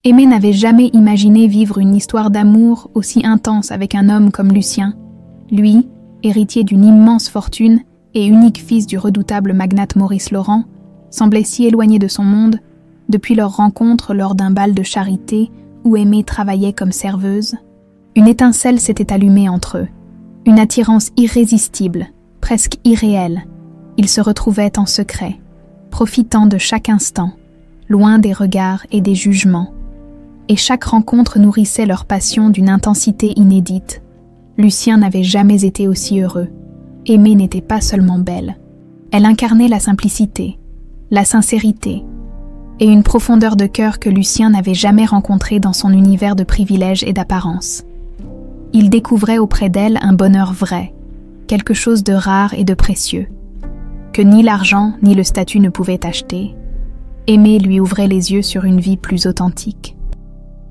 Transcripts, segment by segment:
Aimée n'avait jamais imaginé vivre une histoire d'amour aussi intense avec un homme comme Lucien. Lui, héritier d'une immense fortune et unique fils du redoutable magnate Maurice Laurent, semblait si éloigné de son monde depuis leur rencontre lors d'un bal de charité où Aimée travaillait comme serveuse. Une étincelle s'était allumée entre eux, une attirance irrésistible, presque irréelle. Ils se retrouvaient en secret, profitant de chaque instant, loin des regards et des jugements. Et chaque rencontre nourrissait leur passion d'une intensité inédite. Lucien n'avait jamais été aussi heureux. Aimée n'était pas seulement belle. Elle incarnait la simplicité, la sincérité, et une profondeur de cœur que Lucien n'avait jamais rencontrée dans son univers de privilèges et d'apparence. Il découvrait auprès d'elle un bonheur vrai, quelque chose de rare et de précieux, que ni l'argent ni le statut ne pouvaient acheter. Aimée lui ouvrait les yeux sur une vie plus authentique.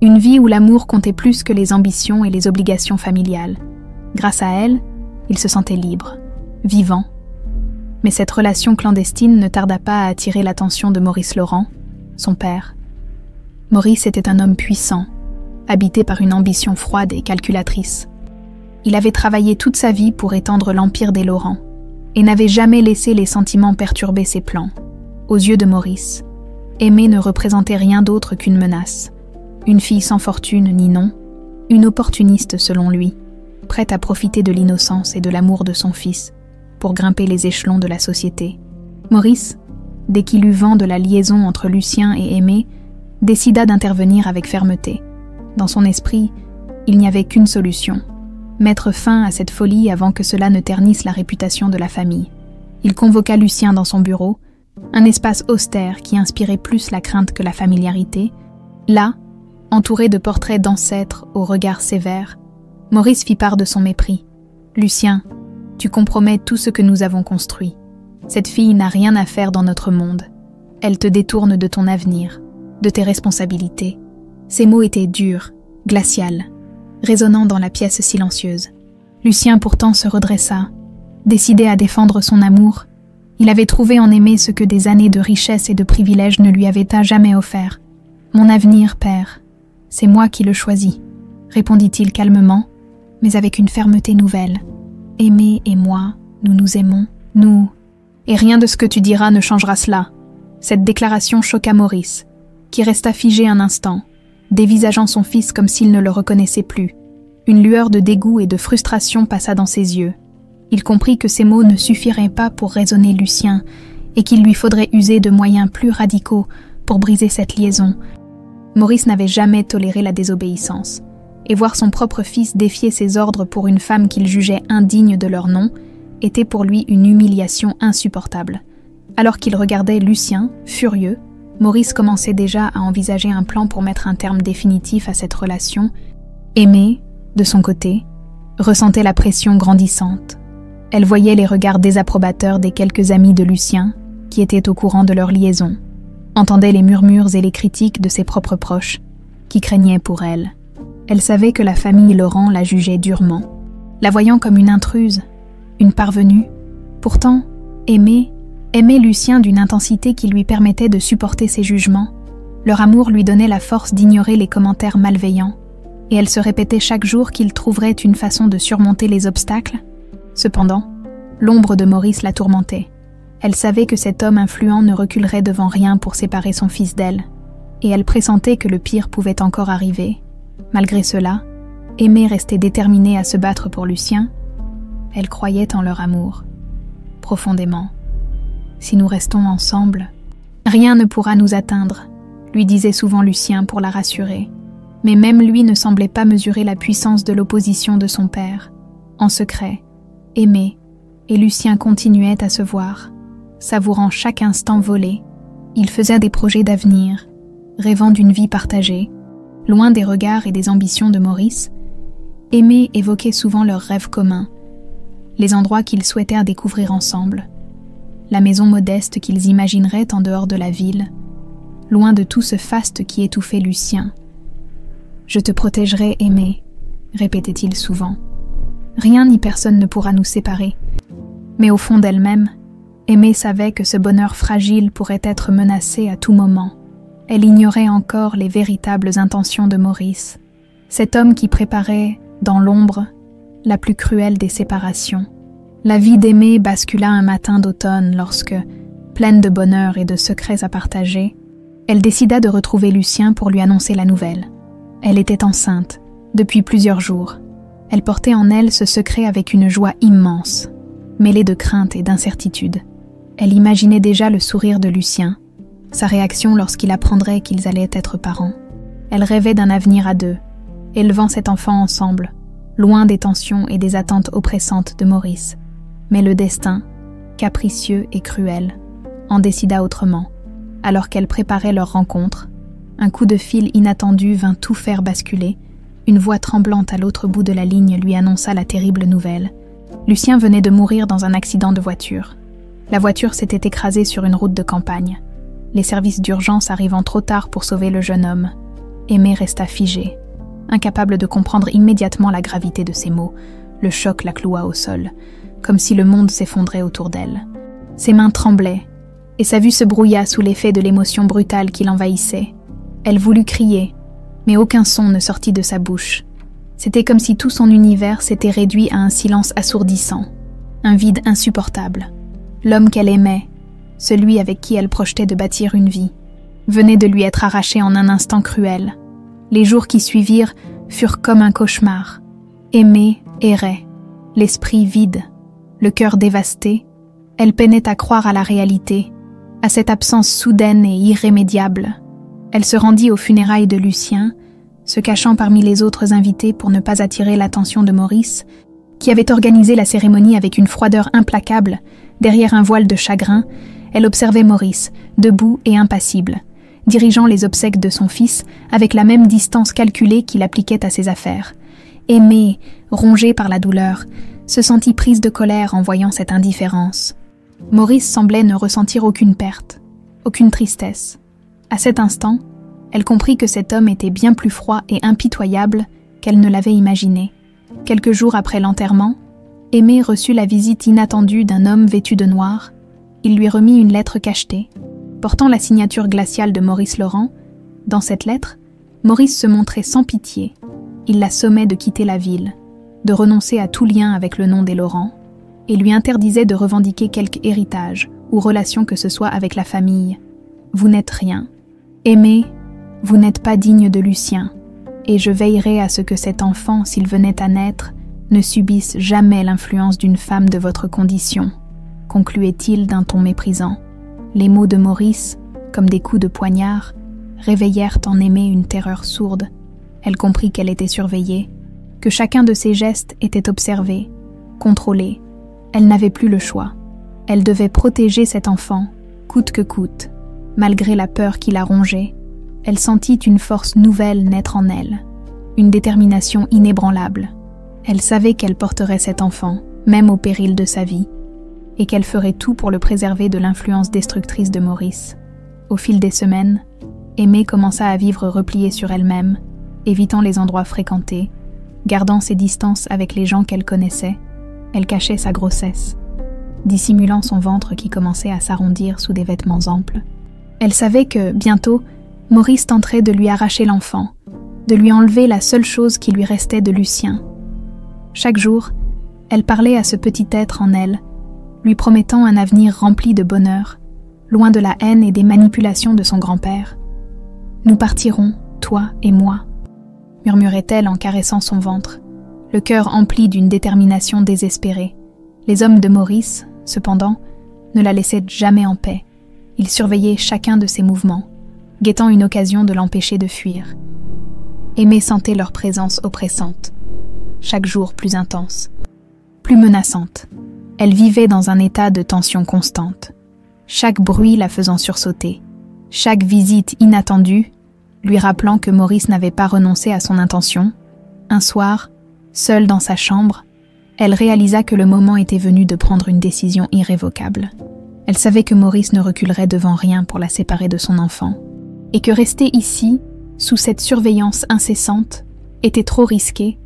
Une vie où l'amour comptait plus que les ambitions et les obligations familiales. Grâce à elle, il se sentait libre, vivant. Mais cette relation clandestine ne tarda pas à attirer l'attention de Maurice Laurent, son père. Maurice était un homme puissant, habité par une ambition froide et calculatrice. Il avait travaillé toute sa vie pour étendre l'empire des Laurent et n'avait jamais laissé les sentiments perturber ses plans. Aux yeux de Maurice, Aimée ne représentait rien d'autre qu'une menace. Une fille sans fortune ni nom, une opportuniste selon lui, prête à profiter de l'innocence et de l'amour de son fils pour grimper les échelons de la société. Maurice, dès qu'il eut vent de la liaison entre Lucien et Aimée, décida d'intervenir avec fermeté. Dans son esprit, il n'y avait qu'une solution, mettre fin à cette folie avant que cela ne ternisse la réputation de la famille. Il convoqua Lucien dans son bureau, un espace austère qui inspirait plus la crainte que la familiarité. Là, entouré de portraits d'ancêtres aux regards sévères, Maurice fit part de son mépris. « Lucien, tu compromets tout ce que nous avons construit. Cette fille n'a rien à faire dans notre monde. Elle te détourne de ton avenir, de tes responsabilités. » Ces mots étaient durs, glacials, résonnant dans la pièce silencieuse. Lucien pourtant se redressa, décidé à défendre son amour. Il avait trouvé en Aimée ce que des années de richesse et de privilèges ne lui avaient jamais offert. « Mon avenir, père, c'est moi qui le choisis, » répondit-il calmement, mais avec une fermeté nouvelle. « Aimée et moi, nous nous aimons, nous... » « Et rien de ce que tu diras ne changera cela. » Cette déclaration choqua Maurice, qui resta figé un instant, dévisageant son fils comme s'il ne le reconnaissait plus. Une lueur de dégoût et de frustration passa dans ses yeux. Il comprit que ces mots ne suffiraient pas pour raisonner Lucien et qu'il lui faudrait user de moyens plus radicaux pour briser cette liaison. Maurice n'avait jamais toléré la désobéissance, et voir son propre fils défier ses ordres pour une femme qu'il jugeait indigne de leur nom était pour lui une humiliation insupportable. Alors qu'il regardait Lucien, furieux, Maurice commençait déjà à envisager un plan pour mettre un terme définitif à cette relation. Aimée, de son côté, ressentait la pression grandissante. Elle voyait les regards désapprobateurs des quelques amis de Lucien qui étaient au courant de leur liaison, entendait les murmures et les critiques de ses propres proches, qui craignaient pour elle. Elle savait que la famille Laurent la jugeait durement, la voyant comme une intruse, une parvenue. Pourtant, Aimée aimait Lucien d'une intensité qui lui permettait de supporter ses jugements. Leur amour lui donnait la force d'ignorer les commentaires malveillants, et elle se répétait chaque jour qu'il trouverait une façon de surmonter les obstacles. Cependant, l'ombre de Maurice la tourmentait. Elle savait que cet homme influent ne reculerait devant rien pour séparer son fils d'elle, et elle pressentait que le pire pouvait encore arriver. Malgré cela, Aimée restait déterminée à se battre pour Lucien. Elle croyait en leur amour, profondément. « Si nous restons ensemble, rien ne pourra nous atteindre », lui disait souvent Lucien pour la rassurer. Mais même lui ne semblait pas mesurer la puissance de l'opposition de son père. En secret, Aimée et Lucien continuaient à se voir, savourant chaque instant volé. Ils faisaient des projets d'avenir, rêvant d'une vie partagée. Loin des regards et des ambitions de Maurice, Aimée évoquait souvent leurs rêves communs, les endroits qu'ils souhaitèrent découvrir ensemble, la maison modeste qu'ils imagineraient en dehors de la ville, loin de tout ce faste qui étouffait Lucien. « Je te protégerai, Aimée », répétait-il souvent. « Rien ni personne ne pourra nous séparer. » Mais au fond d'elle-même, Aimée savait que ce bonheur fragile pourrait être menacé à tout moment. Elle ignorait encore les véritables intentions de Maurice, cet homme qui préparait, dans l'ombre, la plus cruelle des séparations. La vie d'Aimée bascula un matin d'automne lorsque, pleine de bonheur et de secrets à partager, elle décida de retrouver Lucien pour lui annoncer la nouvelle. Elle était enceinte, depuis plusieurs jours. Elle portait en elle ce secret avec une joie immense, mêlée de crainte et d'incertitude. Elle imaginait déjà le sourire de Lucien, sa réaction lorsqu'il apprendrait qu'ils allaient être parents. Elle rêvait d'un avenir à deux, élevant cet enfant ensemble, loin des tensions et des attentes oppressantes de Maurice. Mais le destin, capricieux et cruel, en décida autrement. Alors qu'elle préparait leur rencontre, un coup de fil inattendu vint tout faire basculer. Une voix tremblante à l'autre bout de la ligne lui annonça la terrible nouvelle. Lucien venait de mourir dans un accident de voiture. La voiture s'était écrasée sur une route de campagne. Les services d'urgence arrivant trop tard pour sauver le jeune homme, Aimée resta figée, incapable de comprendre immédiatement la gravité de ces mots. Le choc la cloua au sol, comme si le monde s'effondrait autour d'elle. Ses mains tremblaient, et sa vue se brouilla sous l'effet de l'émotion brutale qui l'envahissait. Elle voulut crier, mais aucun son ne sortit de sa bouche. C'était comme si tout son univers s'était réduit à un silence assourdissant, un vide insupportable. L'homme qu'elle aimait, celui avec qui elle projetait de bâtir une vie, venait de lui être arraché en un instant cruel. Les jours qui suivirent furent comme un cauchemar. Aimée errait, l'esprit vide, le cœur dévasté. Elle peinait à croire à la réalité, à cette absence soudaine et irrémédiable. Elle se rendit aux funérailles de Lucien, se cachant parmi les autres invités pour ne pas attirer l'attention de Maurice, qui avait organisé la cérémonie avec une froideur implacable. Derrière un voile de chagrin, elle observait Maurice, debout et impassible, dirigeant les obsèques de son fils avec la même distance calculée qu'il appliquait à ses affaires. Aimée, rongée par la douleur, se sentit prise de colère en voyant cette indifférence. Maurice semblait ne ressentir aucune perte, aucune tristesse. À cet instant, elle comprit que cet homme était bien plus froid et impitoyable qu'elle ne l'avait imaginé. Quelques jours après l'enterrement, Aimée reçut la visite inattendue d'un homme vêtu de noir. Il lui remit une lettre cachetée, portant la signature glaciale de Maurice Laurent. Dans cette lettre, Maurice se montrait sans pitié. Il la sommait de quitter la ville, de renoncer à tout lien avec le nom des Laurent, et lui interdisait de revendiquer quelque héritage ou relation que ce soit avec la famille. Vous n'êtes rien. Aimée, vous n'êtes pas digne de Lucien, et je veillerai à ce que cet enfant, s'il venait à naître, ne subisse jamais l'influence d'une femme de votre condition, concluait-il d'un ton méprisant. Les mots de Maurice, comme des coups de poignard, réveillèrent en Aimée une terreur sourde. Elle comprit qu'elle était surveillée, que chacun de ses gestes était observé, contrôlé. Elle n'avait plus le choix. Elle devait protéger cet enfant, coûte que coûte. Malgré la peur qui la rongeait, elle sentit une force nouvelle naître en elle, une détermination inébranlable. Elle savait qu'elle porterait cet enfant, même au péril de sa vie, et qu'elle ferait tout pour le préserver de l'influence destructrice de Maurice. Au fil des semaines, Aimée commença à vivre repliée sur elle-même, évitant les endroits fréquentés, gardant ses distances avec les gens qu'elle connaissait. Elle cachait sa grossesse, dissimulant son ventre qui commençait à s'arrondir sous des vêtements amples. Elle savait que, bientôt, Maurice tenterait de lui arracher l'enfant, de lui enlever la seule chose qui lui restait de Lucien. Chaque jour, elle parlait à ce petit être en elle, lui promettant un avenir rempli de bonheur, loin de la haine et des manipulations de son grand-père. « Nous partirons, toi et moi », murmurait-elle en caressant son ventre, le cœur empli d'une détermination désespérée. Les hommes de Maurice, cependant, ne la laissaient jamais en paix. Ils surveillaient chacun de ses mouvements, guettant une occasion de l'empêcher de fuir. Aimée sentait leur présence oppressante, chaque jour plus intense, plus menaçante. Elle vivait dans un état de tension constante, chaque bruit la faisant sursauter, chaque visite inattendue lui rappelant que Maurice n'avait pas renoncé à son intention. Un soir, seule dans sa chambre, elle réalisa que le moment était venu de prendre une décision irrévocable. Elle savait que Maurice ne reculerait devant rien pour la séparer de son enfant, et que rester ici, sous cette surveillance incessante, était trop risqué.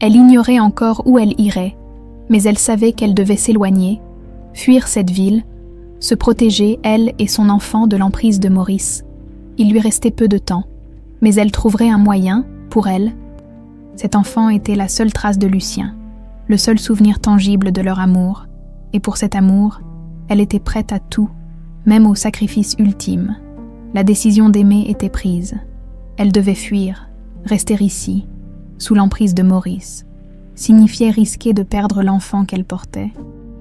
Elle ignorait encore où elle irait, mais elle savait qu'elle devait s'éloigner, fuir cette ville, se protéger, elle et son enfant, de l'emprise de Maurice. Il lui restait peu de temps, mais elle trouverait un moyen, pour elle. Cet enfant était la seule trace de Lucien, le seul souvenir tangible de leur amour, et pour cet amour, elle était prête à tout, même au sacrifice ultime. La décision d'aimer était prise. Elle devait fuir, rester ici, sous l'emprise de Maurice. Signifiait risquer de perdre l'enfant qu'elle portait.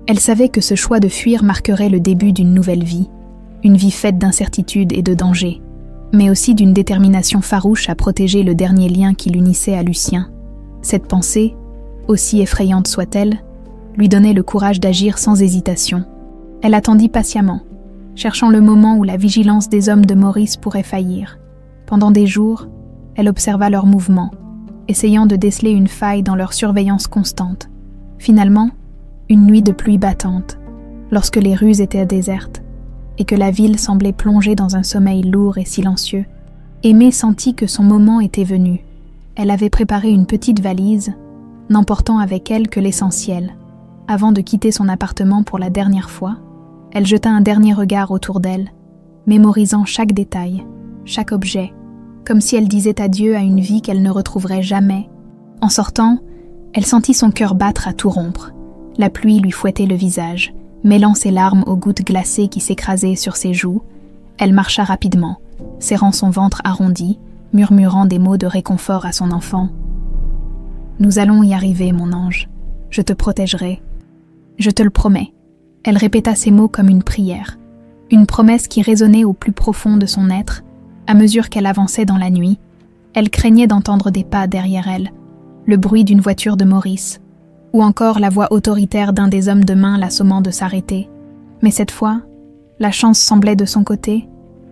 Elle savait que ce choix de fuir marquerait le début d'une nouvelle vie, une vie faite d'incertitudes et de dangers, mais aussi d'une détermination farouche à protéger le dernier lien qui l'unissait à Lucien. Cette pensée, aussi effrayante soit-elle, lui donnait le courage d'agir sans hésitation. Elle attendit patiemment, cherchant le moment où la vigilance des hommes de Maurice pourrait faillir. Pendant des jours, elle observa leurs mouvements, essayant de déceler une faille dans leur surveillance constante. Finalement, une nuit de pluie battante, lorsque les rues étaient désertes et que la ville semblait plongée dans un sommeil lourd et silencieux, Aimée sentit que son moment était venu. Elle avait préparé une petite valise, n'emportant avec elle que l'essentiel. Avant de quitter son appartement pour la dernière fois, elle jeta un dernier regard autour d'elle, mémorisant chaque détail, chaque objet, comme si elle disait adieu à une vie qu'elle ne retrouverait jamais. En sortant, elle sentit son cœur battre à tout rompre. La pluie lui fouettait le visage, mêlant ses larmes aux gouttes glacées qui s'écrasaient sur ses joues. Elle marcha rapidement, serrant son ventre arrondi, murmurant des mots de réconfort à son enfant. « Nous allons y arriver, mon ange. Je te protégerai. Je te le promets. » Elle répéta ces mots comme une prière, une promesse qui résonnait au plus profond de son être. À mesure qu'elle avançait dans la nuit, elle craignait d'entendre des pas derrière elle, le bruit d'une voiture de Maurice, ou encore la voix autoritaire d'un des hommes de main l'assommant de s'arrêter. Mais cette fois, la chance semblait de son côté.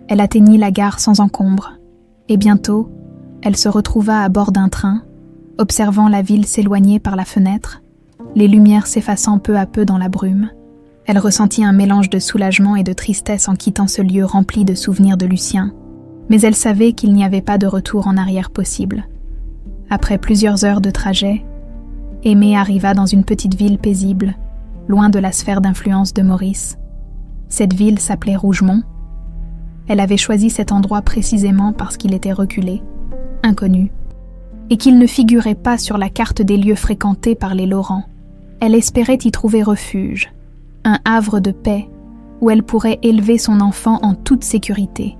Elle atteignit la gare sans encombre, et bientôt, elle se retrouva à bord d'un train, observant la ville s'éloigner par la fenêtre, les lumières s'effaçant peu à peu dans la brume. Elle ressentit un mélange de soulagement et de tristesse en quittant ce lieu rempli de souvenirs de Lucien, mais elle savait qu'il n'y avait pas de retour en arrière possible. Après plusieurs heures de trajet, Aimée arriva dans une petite ville paisible, loin de la sphère d'influence de Maurice. Cette ville s'appelait Rougemont. Elle avait choisi cet endroit précisément parce qu'il était reculé, inconnu, et qu'il ne figurait pas sur la carte des lieux fréquentés par les Laurent. Elle espérait y trouver refuge, un havre de paix où elle pourrait élever son enfant en toute sécurité,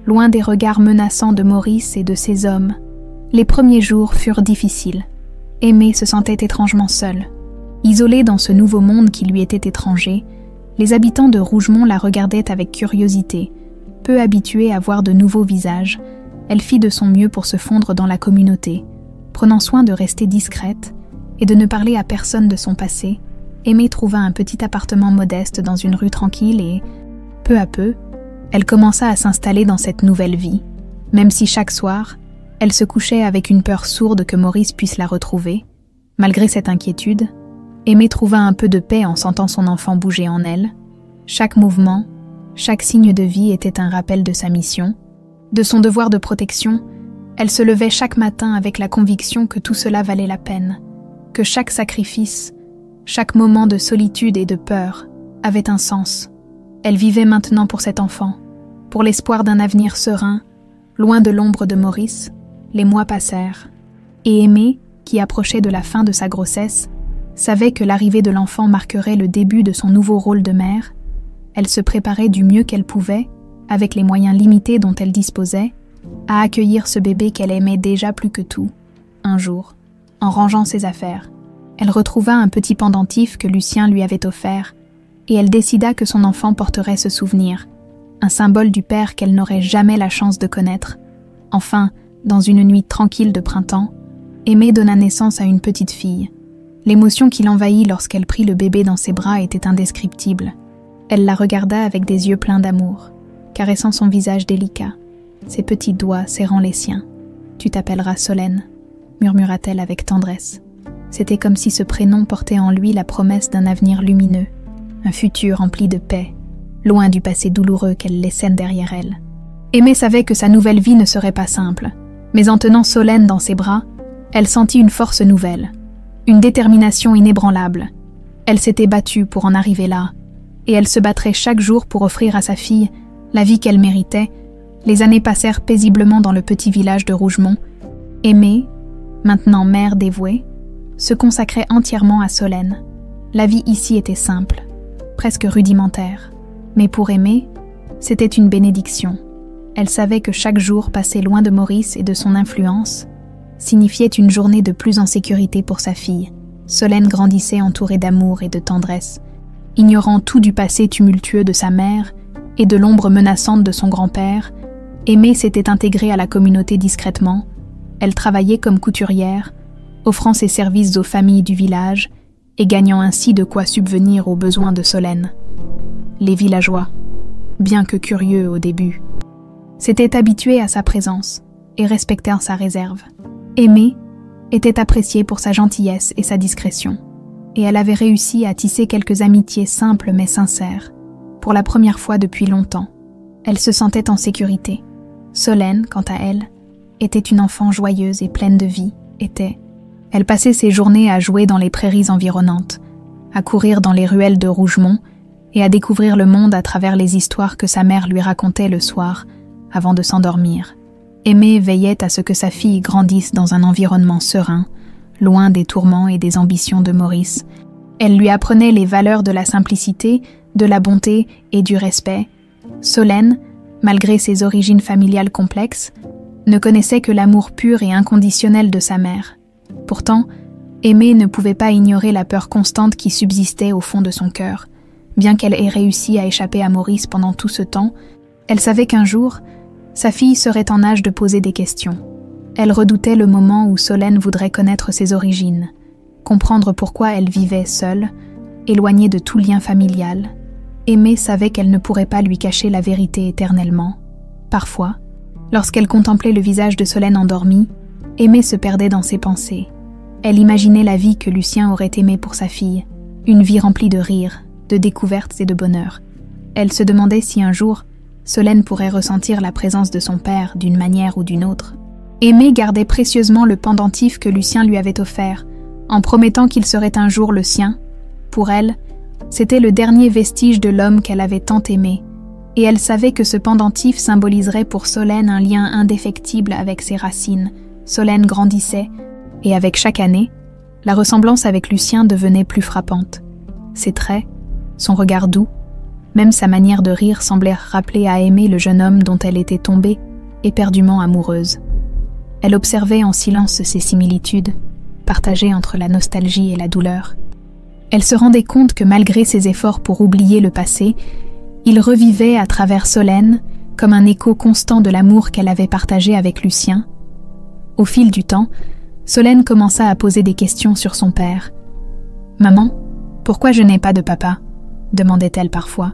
loin des regards menaçants de Maurice et de ses hommes. Les premiers jours furent difficiles. Aimée se sentait étrangement seule. Isolée dans ce nouveau monde qui lui était étranger, les habitants de Rougemont la regardaient avec curiosité. Peu habituée à voir de nouveaux visages, elle fit de son mieux pour se fondre dans la communauté, prenant soin de rester discrète et de ne parler à personne de son passé. Aimée trouva un petit appartement modeste dans une rue tranquille et, peu à peu, elle commença à s'installer dans cette nouvelle vie, même si chaque soir, elle se couchait avec une peur sourde que Maurice puisse la retrouver. Malgré cette inquiétude, Aimée trouva un peu de paix en sentant son enfant bouger en elle. Chaque mouvement, chaque signe de vie était un rappel de sa mission, de son devoir de protection. Elle se levait chaque matin avec la conviction que tout cela valait la peine, que chaque sacrifice, chaque moment de solitude et de peur avait un sens. Elle vivait maintenant pour cet enfant, pour l'espoir d'un avenir serein, loin de l'ombre de Maurice. Les mois passèrent, et Aimée, qui approchait de la fin de sa grossesse, savait que l'arrivée de l'enfant marquerait le début de son nouveau rôle de mère. Elle se préparait du mieux qu'elle pouvait, avec les moyens limités dont elle disposait, à accueillir ce bébé qu'elle aimait déjà plus que tout. Un jour, en rangeant ses affaires, elle retrouva un petit pendentif que Lucien lui avait offert, et elle décida que son enfant porterait ce souvenir, un symbole du père qu'elle n'aurait jamais la chance de connaître. Enfin, dans une nuit tranquille de printemps, Aimée donna naissance à une petite fille. L'émotion qui l'envahit lorsqu'elle prit le bébé dans ses bras était indescriptible. Elle la regarda avec des yeux pleins d'amour, caressant son visage délicat, ses petits doigts serrant les siens. « Tu t'appelleras Solène », murmura-t-elle avec tendresse. C'était comme si ce prénom portait en lui la promesse d'un avenir lumineux, un futur rempli de paix, loin du passé douloureux qu'elle laissait derrière elle. Aimée savait que sa nouvelle vie ne serait pas simple, mais en tenant Solène dans ses bras, elle sentit une force nouvelle, une détermination inébranlable. Elle s'était battue pour en arriver là, et elle se battrait chaque jour pour offrir à sa fille la vie qu'elle méritait, Les années passèrent paisiblement dans le petit village de Rougemont. Aimée, maintenant mère dévouée, se consacrait entièrement à Solène. La vie ici était simple, presque rudimentaire. Mais pour Aimée, c'était une bénédiction. Elle savait que chaque jour passé loin de Maurice et de son influence signifiait une journée de plus en sécurité pour sa fille. Solène grandissait entourée d'amour et de tendresse. Ignorant tout du passé tumultueux de sa mère et de l'ombre menaçante de son grand-père, Aimée s'était intégrée à la communauté discrètement. Elle travaillait comme couturière, offrant ses services aux familles du village et gagnant ainsi de quoi subvenir aux besoins de Solène. Les villageois, bien que curieux au début, s'étaient habitués à sa présence et respectèrent sa réserve. Aimée était appréciée pour sa gentillesse et sa discrétion, et elle avait réussi à tisser quelques amitiés simples mais sincères. Pour la première fois depuis longtemps, elle se sentait en sécurité. Solène, quant à elle, était une enfant joyeuse et pleine de vie. Elle passait ses journées à jouer dans les prairies environnantes, à courir dans les ruelles de Rougemont et à découvrir le monde à travers les histoires que sa mère lui racontait le soir avant de s'endormir. Aimée veillait à ce que sa fille grandisse dans un environnement serein, loin des tourments et des ambitions de Maurice. Elle lui apprenait les valeurs de la simplicité, de la bonté et du respect. Solène, malgré ses origines familiales complexes, ne connaissait que l'amour pur et inconditionnel de sa mère. Pourtant, Aimée ne pouvait pas ignorer la peur constante qui subsistait au fond de son cœur. Bien qu'elle ait réussi à échapper à Maurice pendant tout ce temps, elle savait qu'un jour, sa fille serait en âge de poser des questions. Elle redoutait le moment où Solène voudrait connaître ses origines, comprendre pourquoi elle vivait seule, éloignée de tout lien familial. Aimée savait qu'elle ne pourrait pas lui cacher la vérité éternellement. Parfois, lorsqu'elle contemplait le visage de Solène endormie, Aimée se perdait dans ses pensées. Elle imaginait la vie que Lucien aurait aimée pour sa fille, une vie remplie de rires, de découvertes et de bonheur. Elle se demandait si un jour, Solène pourrait ressentir la présence de son père d'une manière ou d'une autre. Aimée gardait précieusement le pendentif que Lucien lui avait offert, en promettant qu'il serait un jour le sien. Pour elle, c'était le dernier vestige de l'homme qu'elle avait tant aimé, et elle savait que ce pendentif symboliserait pour Solène un lien indéfectible avec ses racines. Solène grandissait, et avec chaque année, la ressemblance avec Lucien devenait plus frappante. Ses traits, son regard doux, même sa manière de rire semblait rappeler à Aimée le jeune homme dont elle était tombée, éperdument amoureuse. Elle observait en silence ces similitudes, partagées entre la nostalgie et la douleur. Elle se rendait compte que malgré ses efforts pour oublier le passé, il revivait à travers Solène comme un écho constant de l'amour qu'elle avait partagé avec Lucien. Au fil du temps, Solène commença à poser des questions sur son père. « Maman, pourquoi je n'ai pas de papa ?» demandait-elle parfois.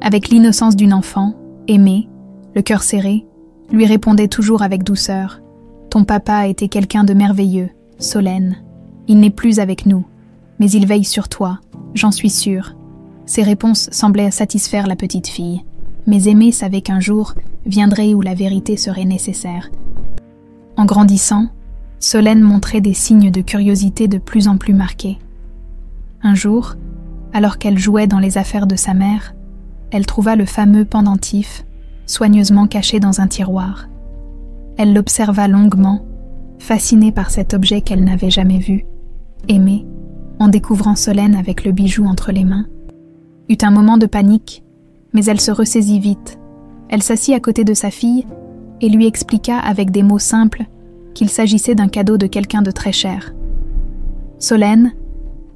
Avec l'innocence d'une enfant, Aimée, le cœur serré, lui répondait toujours avec douceur. « Ton papa était quelqu'un de merveilleux, Solène. Il n'est plus avec nous, mais il veille sur toi, j'en suis sûre. » Ces réponses semblaient satisfaire la petite fille, mais Aimée savait qu'un jour viendrait où la vérité serait nécessaire. En grandissant, Solène montrait des signes de curiosité de plus en plus marqués. Un jour, alors qu'elle jouait dans les affaires de sa mère, elle trouva le fameux pendentif, soigneusement caché dans un tiroir. Elle l'observa longuement, fascinée par cet objet qu'elle n'avait jamais vu. Aimée, en découvrant Solène avec le bijou entre les mains, eut un moment de panique, mais elle se ressaisit vite. Elle s'assit à côté de sa fille et lui expliqua avec des mots simples qu'il s'agissait d'un cadeau de quelqu'un de très cher. Solène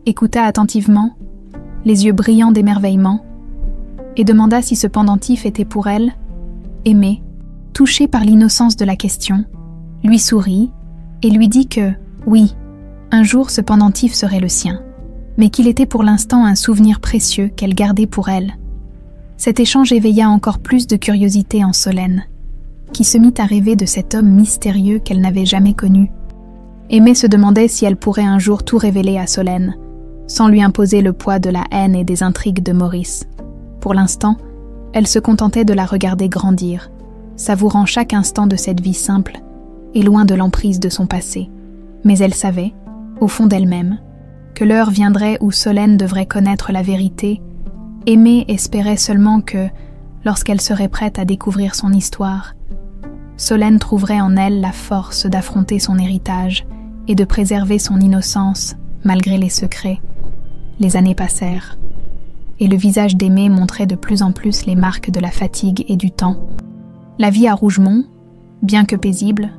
écouta attentivement, les yeux brillants d'émerveillement, et demanda si ce pendentif était pour elle. Aimée, touchée par l'innocence de la question, lui sourit et lui dit que, oui, un jour ce pendentif serait le sien, mais qu'il était pour l'instant un souvenir précieux qu'elle gardait pour elle. Cet échange éveilla encore plus de curiosité en Solène, qui se mit à rêver de cet homme mystérieux qu'elle n'avait jamais connu. Aimée se demandait si elle pourrait un jour tout révéler à Solène, sans lui imposer le poids de la haine et des intrigues de Maurice. Pour l'instant, elle se contentait de la regarder grandir, savourant chaque instant de cette vie simple et loin de l'emprise de son passé. Mais elle savait, au fond d'elle-même, que l'heure viendrait où Solène devrait connaître la vérité. Aimée espérait seulement que, lorsqu'elle serait prête à découvrir son histoire, Solène trouverait en elle la force d'affronter son héritage et de préserver son innocence malgré les secrets. Les années passèrent, et le visage d'Aimée montrait de plus en plus les marques de la fatigue et du temps. La vie à Rougemont, bien que paisible,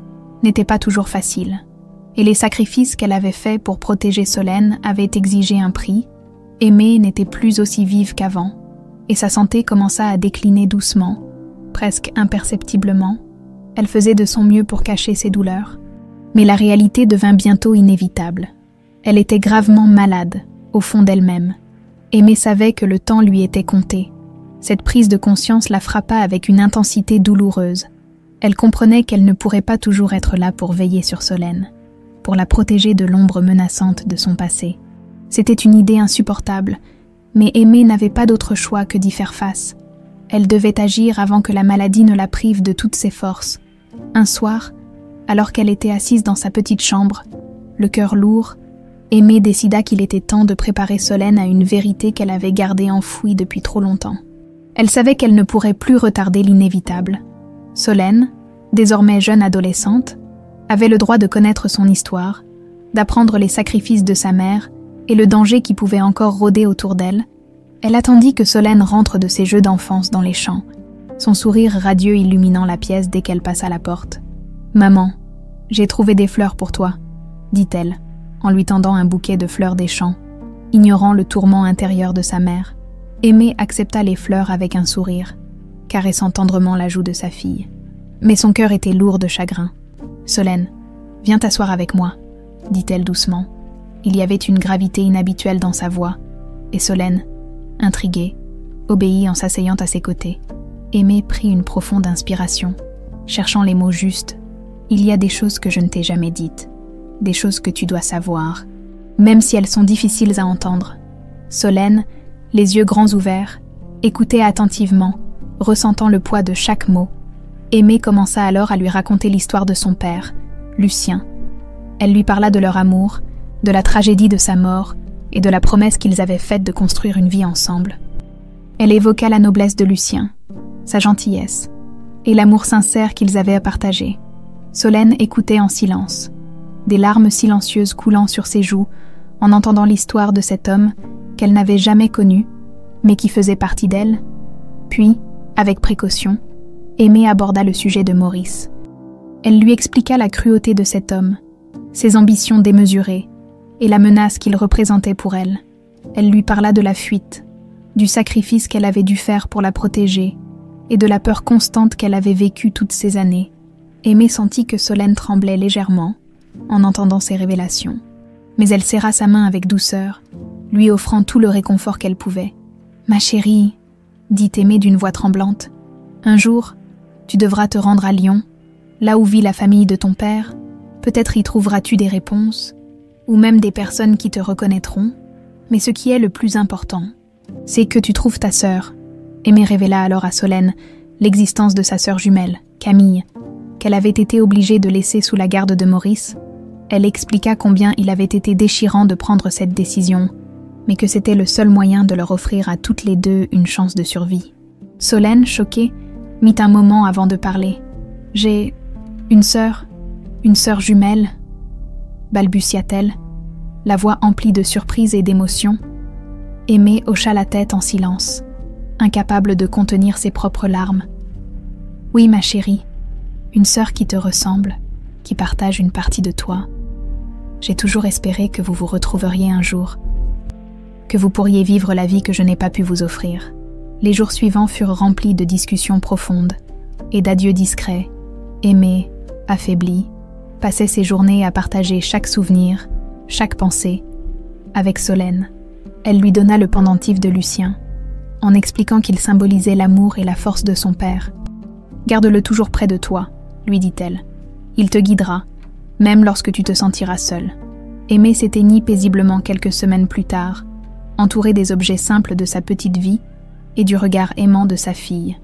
n'était pas toujours facile, et les sacrifices qu'elle avait faits pour protéger Solène avaient exigé un prix. Aimée n'était plus aussi vive qu'avant, et sa santé commença à décliner doucement, presque imperceptiblement. Elle faisait de son mieux pour cacher ses douleurs, mais la réalité devint bientôt inévitable. Elle était gravement malade, au fond d'elle-même. Aimée savait que le temps lui était compté. Cette prise de conscience la frappa avec une intensité douloureuse. Elle comprenait qu'elle ne pourrait pas toujours être là pour veiller sur Solène, pour la protéger de l'ombre menaçante de son passé. C'était une idée insupportable, mais Aimée n'avait pas d'autre choix que d'y faire face. Elle devait agir avant que la maladie ne la prive de toutes ses forces. Un soir, alors qu'elle était assise dans sa petite chambre, le cœur lourd, Aimée décida qu'il était temps de préparer Solène à une vérité qu'elle avait gardée enfouie depuis trop longtemps. Elle savait qu'elle ne pourrait plus retarder l'inévitable. Solène, désormais jeune adolescente, avait le droit de connaître son histoire, d'apprendre les sacrifices de sa mère et le danger qui pouvait encore rôder autour d'elle. Elle attendit que Solène rentre de ses jeux d'enfance dans les champs, son sourire radieux illuminant la pièce dès qu'elle passa la porte. « Maman, j'ai trouvé des fleurs pour toi », dit-elle, en lui tendant un bouquet de fleurs des champs, ignorant le tourment intérieur de sa mère. Aimée accepta les fleurs avec un sourire, caressant tendrement la joue de sa fille. Mais son cœur était lourd de chagrin. « Solène, viens t'asseoir avec moi », dit-elle doucement. Il y avait une gravité inhabituelle dans sa voix, et Solène, intriguée, obéit en s'asseyant à ses côtés. Aimée prit une profonde inspiration, cherchant les mots justes. « Il y a des choses que je ne t'ai jamais dites, des choses que tu dois savoir, même si elles sont difficiles à entendre. » Solène, les yeux grands ouverts, écoutait attentivement, ressentant le poids de chaque mot. Aimée commença alors à lui raconter l'histoire de son père, Lucien. Elle lui parla de leur amour, de la tragédie de sa mort et de la promesse qu'ils avaient faite de construire une vie ensemble. Elle évoqua la noblesse de Lucien, sa gentillesse et l'amour sincère qu'ils avaient à partager. Solène écoutait en silence, des larmes silencieuses coulant sur ses joues en entendant l'histoire de cet homme qu'elle n'avait jamais connu, mais qui faisait partie d'elle. Puis, avec précaution, Aimée aborda le sujet de Maurice. Elle lui expliqua la cruauté de cet homme, ses ambitions démesurées et la menace qu'il représentait pour elle. Elle lui parla de la fuite, du sacrifice qu'elle avait dû faire pour la protéger et de la peur constante qu'elle avait vécue toutes ces années. Aimée sentit que Solène tremblait légèrement en entendant ces révélations, mais elle serra sa main avec douceur, lui offrant tout le réconfort qu'elle pouvait. « Ma chérie, » dit Aimée d'une voix tremblante, « un jour, tu devras te rendre à Lyon, là où vit la famille de ton père. Peut-être y trouveras-tu des réponses, ou même des personnes qui te reconnaîtront, mais ce qui est le plus important, c'est que tu trouves ta sœur. » Aimée révéla alors à Solène l'existence de sa sœur jumelle, Camille, qu'elle avait été obligée de laisser sous la garde de Maurice. Elle expliqua combien il avait été déchirant de prendre cette décision, mais que c'était le seul moyen de leur offrir à toutes les deux une chance de survie. Solène, choquée, mit un moment avant de parler. « J'ai une sœur jumelle », balbutia-t-elle, la voix emplie de surprise et d'émotion. Aimée hocha la tête en silence, incapable de contenir ses propres larmes. « Oui, ma chérie, une sœur qui te ressemble, qui partage une partie de toi. J'ai toujours espéré que vous vous retrouveriez un jour, que vous pourriez vivre la vie que je n'ai pas pu vous offrir. » Les jours suivants furent remplis de discussions profondes et d'adieux discrets. Aimée, affaiblie, passait ses journées à partager chaque souvenir, chaque pensée, avec Solène. Elle lui donna le pendentif de Lucien, en expliquant qu'il symbolisait l'amour et la force de son père. « Garde-le toujours près de toi, » lui dit-elle. « Il te guidera, même lorsque tu te sentiras seule. » Aimée s'éteignit paisiblement quelques semaines plus tard, entourée des objets simples de sa petite vie et du regard aimant de sa fille.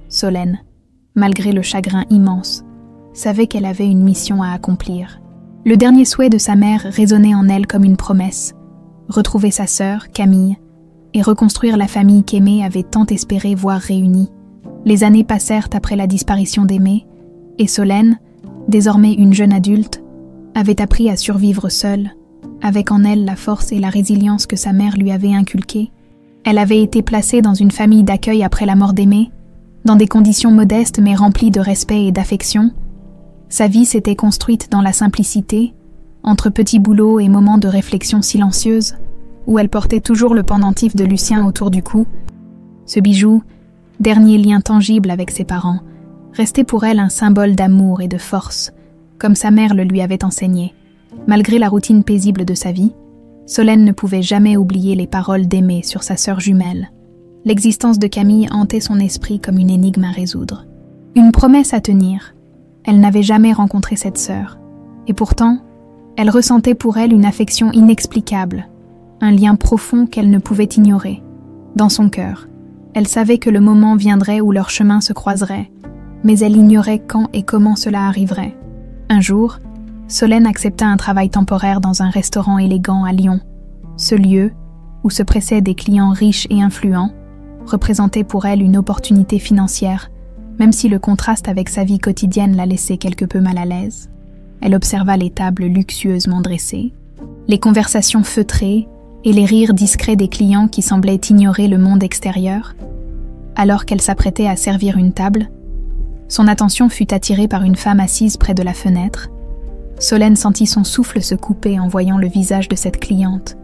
Solène, malgré le chagrin immense, savait qu'elle avait une mission à accomplir. Le dernier souhait de sa mère résonnait en elle comme une promesse, retrouver sa sœur, Camille, et reconstruire la famille qu'Aimée avait tant espéré voir réunie. Les années passèrent après la disparition d'Aimé, et Solène, désormais une jeune adulte, avait appris à survivre seule, avec en elle la force et la résilience que sa mère lui avait inculquées. Elle avait été placée dans une famille d'accueil après la mort d'Aimé, dans des conditions modestes mais remplies de respect et d'affection. Sa vie s'était construite dans la simplicité, entre petits boulots et moments de réflexion silencieuse, où elle portait toujours le pendentif de Lucien autour du cou. Ce bijou, dernier lien tangible avec ses parents, restait pour elle un symbole d'amour et de force, comme sa mère le lui avait enseigné. Malgré la routine paisible de sa vie, Solène ne pouvait jamais oublier les paroles d'Aimé sur sa sœur jumelle. L'existence de Camille hantait son esprit comme une énigme à résoudre. Une promesse à tenir. Elle n'avait jamais rencontré cette sœur. Et pourtant, elle ressentait pour elle une affection inexplicable, un lien profond qu'elle ne pouvait ignorer. Dans son cœur, elle savait que le moment viendrait où leurs chemins se croiseraient, mais elle ignorait quand et comment cela arriverait. Un jour, Solène accepta un travail temporaire dans un restaurant élégant à Lyon. Ce lieu, où se pressaient des clients riches et influents, représentait pour elle une opportunité financière, même si le contraste avec sa vie quotidienne la laissait quelque peu mal à l'aise. Elle observa les tables luxueusement dressées, les conversations feutrées et les rires discrets des clients qui semblaient ignorer le monde extérieur. Alors qu'elle s'apprêtait à servir une table, son attention fut attirée par une femme assise près de la fenêtre. Solène sentit son souffle se couper en voyant le visage de cette cliente.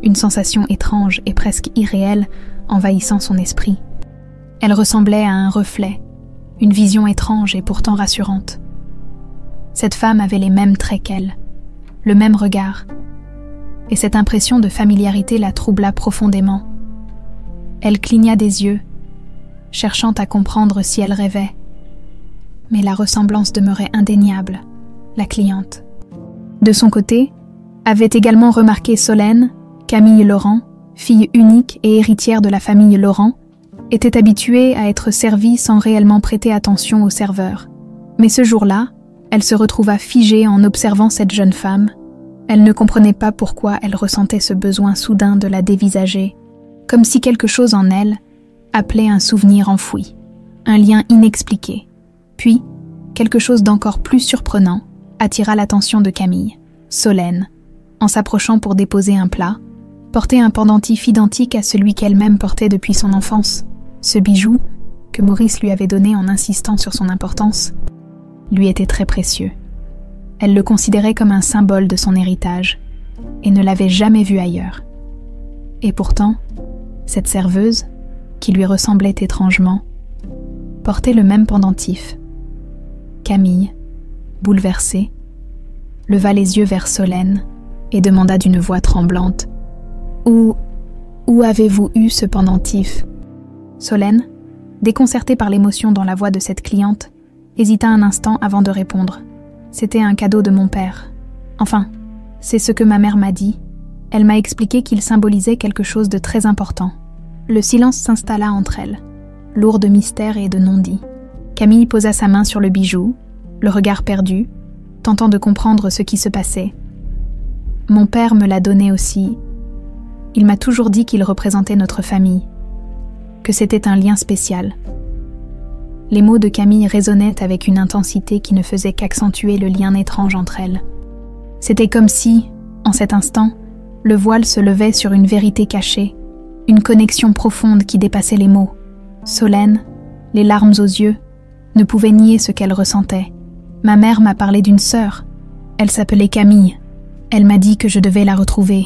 Une sensation étrange et presque irréelle envahissant son esprit. Elle ressemblait à un reflet, une vision étrange et pourtant rassurante. Cette femme avait les mêmes traits qu'elle, le même regard, et cette impression de familiarité la troubla profondément. Elle cligna des yeux, cherchant à comprendre si elle rêvait. Mais la ressemblance demeurait indéniable, la cliente. De son côté, avait également remarqué Solène, Camille Laurent, fille unique et héritière de la famille Laurent, était habituée à être servie sans réellement prêter attention au serveur. Mais ce jour-là, elle se retrouva figée en observant cette jeune femme. Elle ne comprenait pas pourquoi elle ressentait ce besoin soudain de la dévisager, comme si quelque chose en elle appelait un souvenir enfoui, un lien inexpliqué. Puis, quelque chose d'encore plus surprenant attira l'attention de Camille. Solène, en s'approchant pour déposer un plat, portait un pendentif identique à celui qu'elle-même portait depuis son enfance. Ce bijou, que Maurice lui avait donné en insistant sur son importance, lui était très précieux. Elle le considérait comme un symbole de son héritage et ne l'avait jamais vu ailleurs. Et pourtant, cette serveuse, qui lui ressemblait étrangement, portait le même pendentif. Camille, bouleversée, leva les yeux vers Solène et demanda d'une voix tremblante: « Où avez-vous eu ce pendentif ?» Solène, déconcertée par l'émotion dans la voix de cette cliente, hésita un instant avant de répondre. « C'était un cadeau de mon père. Enfin, c'est ce que ma mère m'a dit. Elle m'a expliqué qu'il symbolisait quelque chose de très important. » Le silence s'installa entre elles, lourd de mystère et de non-dit. Camille posa sa main sur le bijou, le regard perdu, tentant de comprendre ce qui se passait. « Mon père me l'a donné aussi. Il m'a toujours dit qu'il représentait notre famille, que c'était un lien spécial. » Les mots de Camille résonnaient avec une intensité qui ne faisait qu'accentuer le lien étrange entre elles. C'était comme si, en cet instant, le voile se levait sur une vérité cachée, une connexion profonde qui dépassait les mots. Solène, les larmes aux yeux, ne pouvait nier ce qu'elle ressentait. « Ma mère m'a parlé d'une sœur. Elle s'appelait Camille. Elle m'a dit que je devais la retrouver,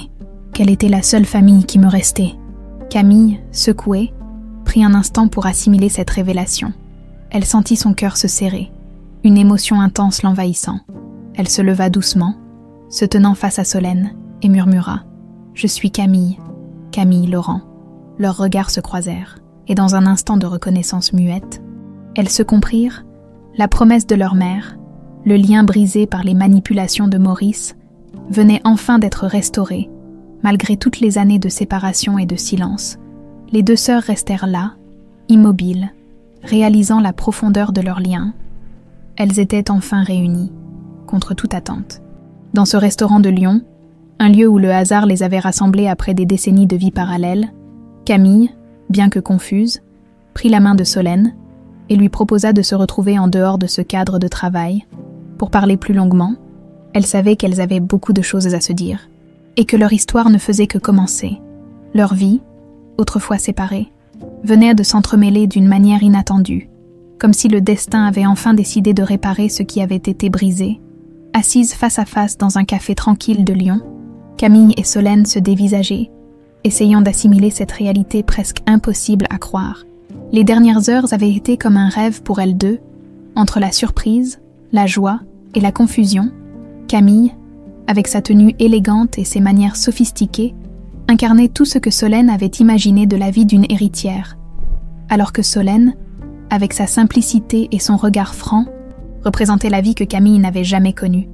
qu'elle était la seule famille qui me restait. » Camille, secouée, prit un instant pour assimiler cette révélation. Elle sentit son cœur se serrer, une émotion intense l'envahissant. Elle se leva doucement, se tenant face à Solène, et murmura « Je suis Camille, Camille Laurent. » Leurs regards se croisèrent, et dans un instant de reconnaissance muette, elles se comprirent, la promesse de leur mère, le lien brisé par les manipulations de Maurice, venait enfin d'être restauré, malgré toutes les années de séparation et de silence. Les deux sœurs restèrent là, immobiles, réalisant la profondeur de leur lien. Elles étaient enfin réunies, contre toute attente. Dans ce restaurant de Lyon, un lieu où le hasard les avait rassemblées après des décennies de vie parallèle, Camille, bien que confuse, prit la main de Solène et lui proposa de se retrouver en dehors de ce cadre de travail. Pour parler plus longuement, elle savait qu'elles avaient beaucoup de choses à se dire, et que leur histoire ne faisait que commencer. Leur vie, autrefois séparée, venait de s'entremêler d'une manière inattendue, comme si le destin avait enfin décidé de réparer ce qui avait été brisé. Assises face à face dans un café tranquille de Lyon, Camille et Solène se dévisageaient, essayant d'assimiler cette réalité presque impossible à croire. Les dernières heures avaient été comme un rêve pour elles deux, entre la surprise, la joie et la confusion. Camille, avec sa tenue élégante et ses manières sophistiquées, incarnait tout ce que Solène avait imaginé de la vie d'une héritière, alors que Solène, avec sa simplicité et son regard franc, représentait la vie que Camille n'avait jamais connue.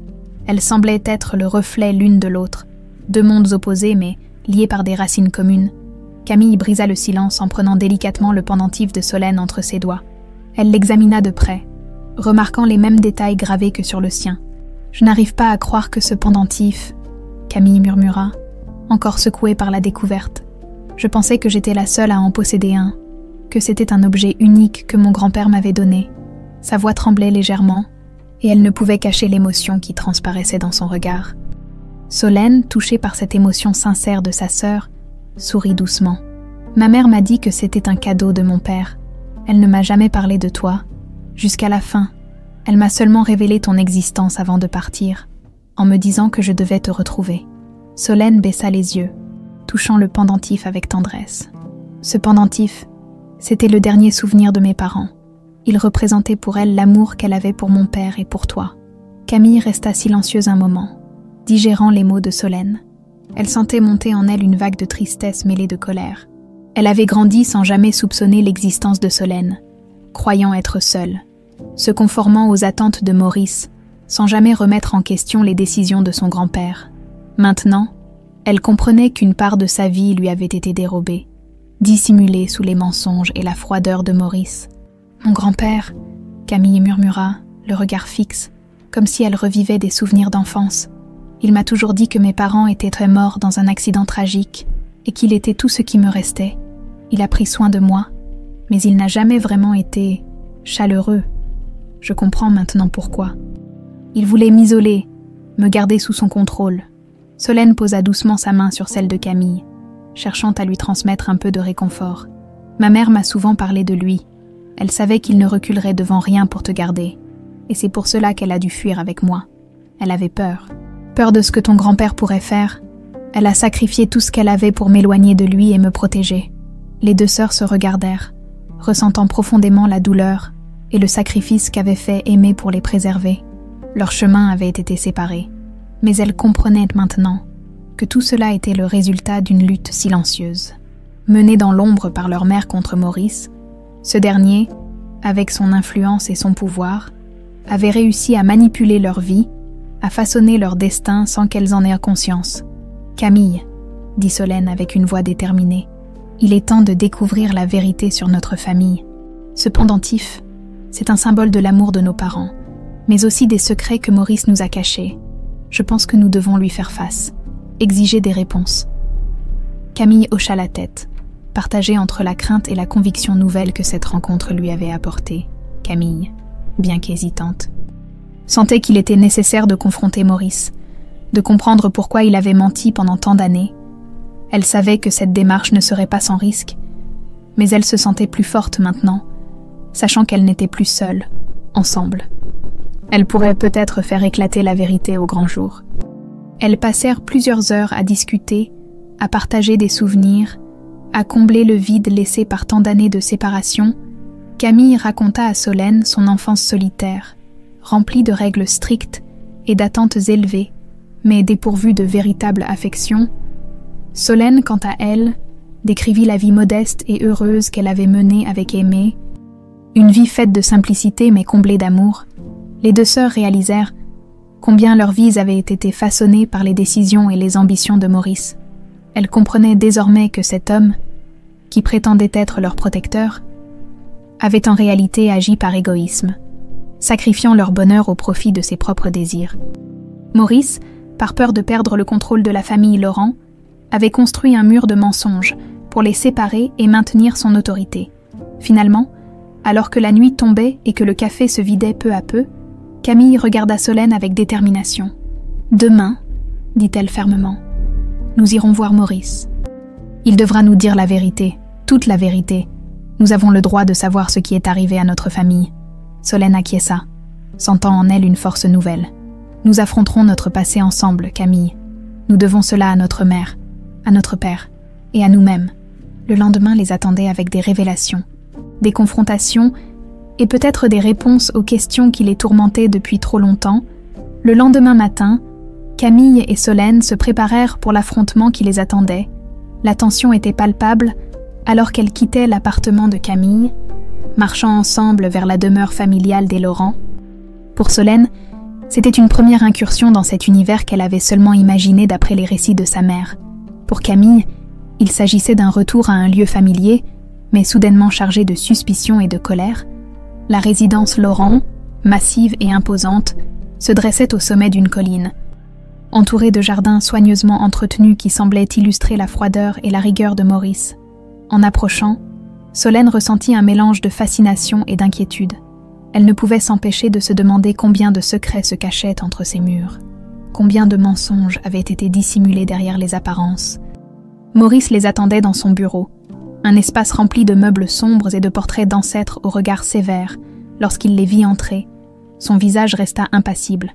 Elles semblaient être le reflet l'une de l'autre, deux mondes opposés mais liés par des racines communes. Camille brisa le silence en prenant délicatement le pendentif de Solène entre ses doigts. Elle l'examina de près, remarquant les mêmes détails gravés que sur le sien. « Je n'arrive pas à croire que ce pendentif... » Camille murmura, encore secouée par la découverte. « Je pensais que j'étais la seule à en posséder un, que c'était un objet unique que mon grand-père m'avait donné. » Sa voix tremblait légèrement, et elle ne pouvait cacher l'émotion qui transparaissait dans son regard. Solène, touchée par cette émotion sincère de sa sœur, sourit doucement. « Ma mère m'a dit que c'était un cadeau de mon père. Elle ne m'a jamais parlé de toi. Jusqu'à la fin, elle m'a seulement révélé ton existence avant de partir, en me disant que je devais te retrouver. » Solène baissa les yeux, touchant le pendentif avec tendresse. Ce pendentif, c'était le dernier souvenir de mes parents. Il représentait pour elle l'amour qu'elle avait pour mon père et pour toi. Camille resta silencieuse un moment, digérant les mots de Solène. Elle sentait monter en elle une vague de tristesse mêlée de colère. Elle avait grandi sans jamais soupçonner l'existence de Solène, croyant être seule, se conformant aux attentes de Maurice, sans jamais remettre en question les décisions de son grand-père. Maintenant, elle comprenait qu'une part de sa vie lui avait été dérobée, dissimulée sous les mensonges et la froideur de Maurice. « Mon grand-père », Camille murmura, le regard fixe, comme si elle revivait des souvenirs d'enfance. « Il m'a toujours dit que mes parents étaient morts dans un accident tragique et qu'il était tout ce qui me restait. Il a pris soin de moi, mais il n'a jamais vraiment été chaleureux. Je comprends maintenant pourquoi. Il voulait m'isoler, me garder sous son contrôle. » Solène posa doucement sa main sur celle de Camille, cherchant à lui transmettre un peu de réconfort. « Ma mère m'a souvent parlé de lui. Elle savait qu'il ne reculerait devant rien pour te garder. Et c'est pour cela qu'elle a dû fuir avec moi. Elle avait peur. Peur de ce que ton grand-père pourrait faire. Elle a sacrifié tout ce qu'elle avait pour m'éloigner de lui et me protéger. » Les deux sœurs se regardèrent, ressentant profondément la douleur et le sacrifice qu'avait fait Aimé pour les préserver. Leurs chemins avaient été séparés. Mais elles comprenaient maintenant que tout cela était le résultat d'une lutte silencieuse. Menée dans l'ombre par leur mère contre Maurice, ce dernier, avec son influence et son pouvoir, avait réussi à manipuler leur vie, à façonner leur destin sans qu'elles en aient conscience. « Camille, » dit Solène avec une voix déterminée, « il est temps de découvrir la vérité sur notre famille. Ce pendentif, c'est un symbole de l'amour de nos parents, mais aussi des secrets que Maurice nous a cachés. Je pense que nous devons lui faire face, exiger des réponses. » Camille hocha la tête, partagée entre la crainte et la conviction nouvelle que cette rencontre lui avait apportée. Camille, bien qu'hésitante, sentait qu'il était nécessaire de confronter Maurice, de comprendre pourquoi il avait menti pendant tant d'années. Elle savait que cette démarche ne serait pas sans risque, mais elle se sentait plus forte maintenant, sachant qu'elle n'était plus seule, ensemble. Elle pourrait peut-être faire éclater la vérité au grand jour. Elles passèrent plusieurs heures à discuter, à partager des souvenirs, à combler le vide laissé par tant d'années de séparation. Camille raconta à Solène son enfance solitaire, remplie de règles strictes et d'attentes élevées, mais dépourvue de véritable affection. Solène, quant à elle, décrivit la vie modeste et heureuse qu'elle avait menée avec Aimé, une vie faite de simplicité mais comblée d'amour. Les deux sœurs réalisèrent combien leurs vies avaient été façonnées par les décisions et les ambitions de Maurice. Elles comprenaient désormais que cet homme, qui prétendait être leur protecteur, avait en réalité agi par égoïsme, sacrifiant leur bonheur au profit de ses propres désirs. Maurice, par peur de perdre le contrôle de la famille Laurent, avait construit un mur de mensonges pour les séparer et maintenir son autorité. Finalement, Alors que la nuit tombait et que le café se vidait peu à peu, Camille regarda Solène avec détermination. « Demain, dit-elle fermement, nous irons voir Maurice. Il devra nous dire la vérité, toute la vérité. Nous avons le droit de savoir ce qui est arrivé à notre famille. » Solène acquiesça, sentant en elle une force nouvelle. « Nous affronterons notre passé ensemble, Camille. Nous devons cela à notre mère, à notre père et à nous-mêmes. » Le lendemain les attendait avec des révélations, des confrontations et peut-être des réponses aux questions qui les tourmentaient depuis trop longtemps. Le lendemain matin, Camille et Solène se préparèrent pour l'affrontement qui les attendait. La tension était palpable alors qu'elles quittaient l'appartement de Camille, marchant ensemble vers la demeure familiale des Laurent. Pour Solène, c'était une première incursion dans cet univers qu'elle avait seulement imaginé d'après les récits de sa mère. Pour Camille, il s'agissait d'un retour à un lieu familier, mais soudainement chargé de suspicion et de colère. La résidence Laurent, massive et imposante, se dressait au sommet d'une colline. Entourée de jardins soigneusement entretenus qui semblaient illustrer la froideur et la rigueur de Maurice. En approchant, Solène ressentit un mélange de fascination et d'inquiétude. Elle ne pouvait s'empêcher de se demander combien de secrets se cachaient entre ces murs. Combien de mensonges avaient été dissimulés derrière les apparences. Maurice les attendait dans son bureau, un espace rempli de meubles sombres et de portraits d'ancêtres au regard sévère. Lorsqu'il les vit entrer, son visage resta impassible.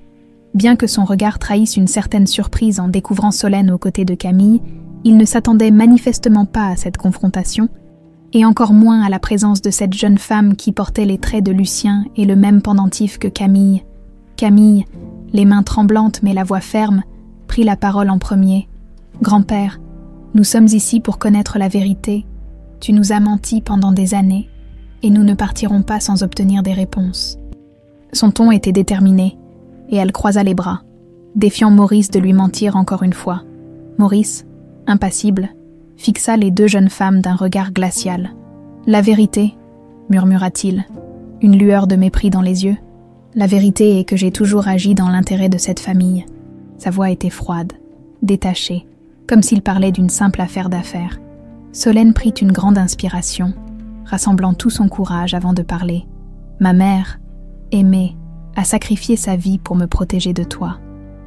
Bien que son regard trahisse une certaine surprise en découvrant Solène aux côtés de Camille, il ne s'attendait manifestement pas à cette confrontation, et encore moins à la présence de cette jeune femme qui portait les traits de Lucien et le même pendentif que Camille. Camille, les mains tremblantes mais la voix ferme, prit la parole en premier. « Grand-père, nous sommes ici pour connaître la vérité. Tu nous as menti pendant des années, et nous ne partirons pas sans obtenir des réponses. » Son ton était déterminé, et elle croisa les bras, défiant Maurice de lui mentir encore une fois. Maurice, impassible, fixa les deux jeunes femmes d'un regard glacial. « La vérité, murmura-t-il, une lueur de mépris dans les yeux. La vérité est que j'ai toujours agi dans l'intérêt de cette famille. » Sa voix était froide, détachée, comme s'il parlait d'une simple affaire d'affaires. Solène prit une grande inspiration, rassemblant tout son courage avant de parler. « Ma mère, aimée, a sacrifié sa vie pour me protéger de toi.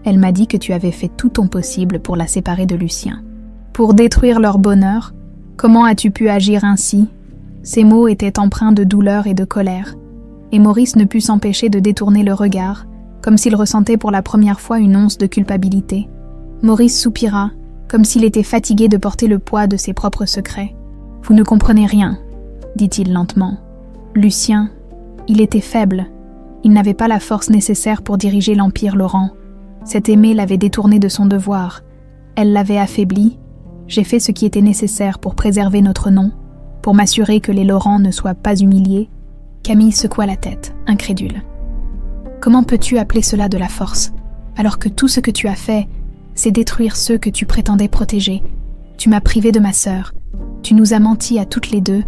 Elle m'a dit que tu avais fait tout ton possible pour la séparer de Lucien. Pour détruire leur bonheur, comment as-tu pu agir ainsi ?» Ces mots étaient empreints de douleur et de colère, et Maurice ne put s'empêcher de détourner le regard, comme s'il ressentait pour la première fois une once de culpabilité. Maurice soupira, comme s'il était fatigué de porter le poids de ses propres secrets. « Vous ne comprenez rien, » dit-il lentement. « Lucien, il était faible. Il n'avait pas la force nécessaire pour diriger l'Empire Laurent. Cette aimée l'avait détourné de son devoir. Elle l'avait affaibli. J'ai fait ce qui était nécessaire pour préserver notre nom, pour m'assurer que les Laurent ne soient pas humiliés. » Camille secoua la tête, incrédule. « Comment peux-tu appeler cela de la force, alors que tout ce que tu as fait, c'est détruire ceux que tu prétendais protéger. Tu m'as privé de ma sœur. Tu nous as menti à toutes les deux.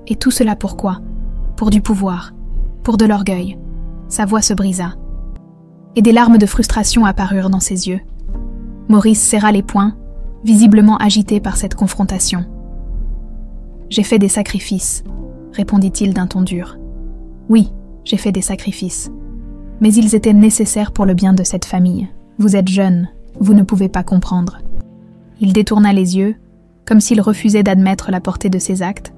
Et tout cela pourquoi ? Pour du pouvoir, pour de l'orgueil. » Sa voix se brisa, et des larmes de frustration apparurent dans ses yeux. Maurice serra les poings, visiblement agité par cette confrontation. « J'ai fait des sacrifices, » répondit-il d'un ton dur. « Oui, j'ai fait des sacrifices. Mais ils étaient nécessaires pour le bien de cette famille. Vous êtes jeune, vous ne pouvez pas comprendre. » Il détourna les yeux, comme s'il refusait d'admettre la portée de ses actes.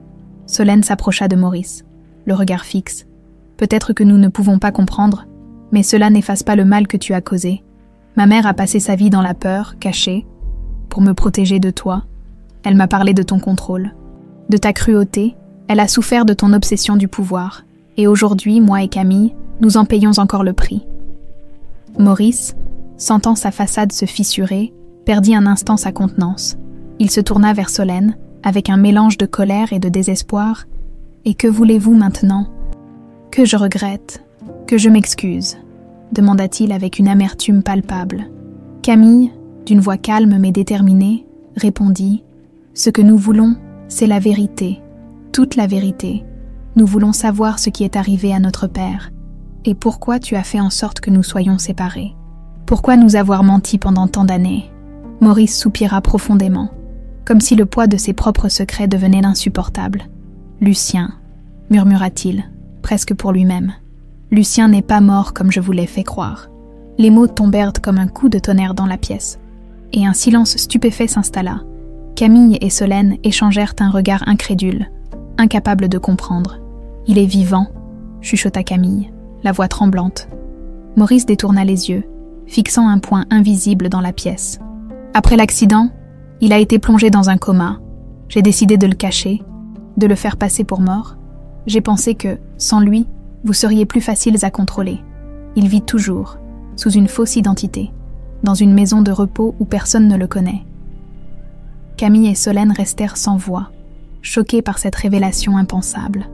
Solène s'approcha de Maurice, le regard fixe. « Peut-être que nous ne pouvons pas comprendre, mais cela n'efface pas le mal que tu as causé. Ma mère a passé sa vie dans la peur, cachée, pour me protéger de toi. Elle m'a parlé de ton contrôle, de ta cruauté. Elle a souffert de ton obsession du pouvoir. Et aujourd'hui, moi et Camille, nous en payons encore le prix. » Maurice, sentant sa façade se fissurer, perdit un instant sa contenance. Il se tourna vers Solène, avec un mélange de colère et de désespoir. « Et que voulez-vous maintenant ? » « Que je regrette, que je m'excuse, » demanda-t-il avec une amertume palpable. Camille, d'une voix calme mais déterminée, répondit « Ce que nous voulons, c'est la vérité, toute la vérité. Nous voulons savoir ce qui est arrivé à notre père, et pourquoi tu as fait en sorte que nous soyons séparés. Pourquoi nous avoir menti pendant tant d'années ?» Maurice soupira profondément, comme si le poids de ses propres secrets devenait insupportable. « Lucien, » murmura-t-il, presque pour lui-même. Lucien n'est pas mort comme je vous l'ai fait croire. Les mots tombèrent comme un coup de tonnerre dans la pièce, et un silence stupéfait s'installa. Camille et Solène échangèrent un regard incrédule, incapables de comprendre. « Il est vivant », chuchota Camille, la voix tremblante. Maurice détourna les yeux, fixant un point invisible dans la pièce. « Après l'accident, il a été plongé dans un coma. J'ai décidé de le cacher, de le faire passer pour mort. J'ai pensé que, sans lui, vous seriez plus faciles à contrôler. Il vit toujours, sous une fausse identité, dans une maison de repos où personne ne le connaît. » Camille et Solène restèrent sans voix, choquées par cette révélation impensable.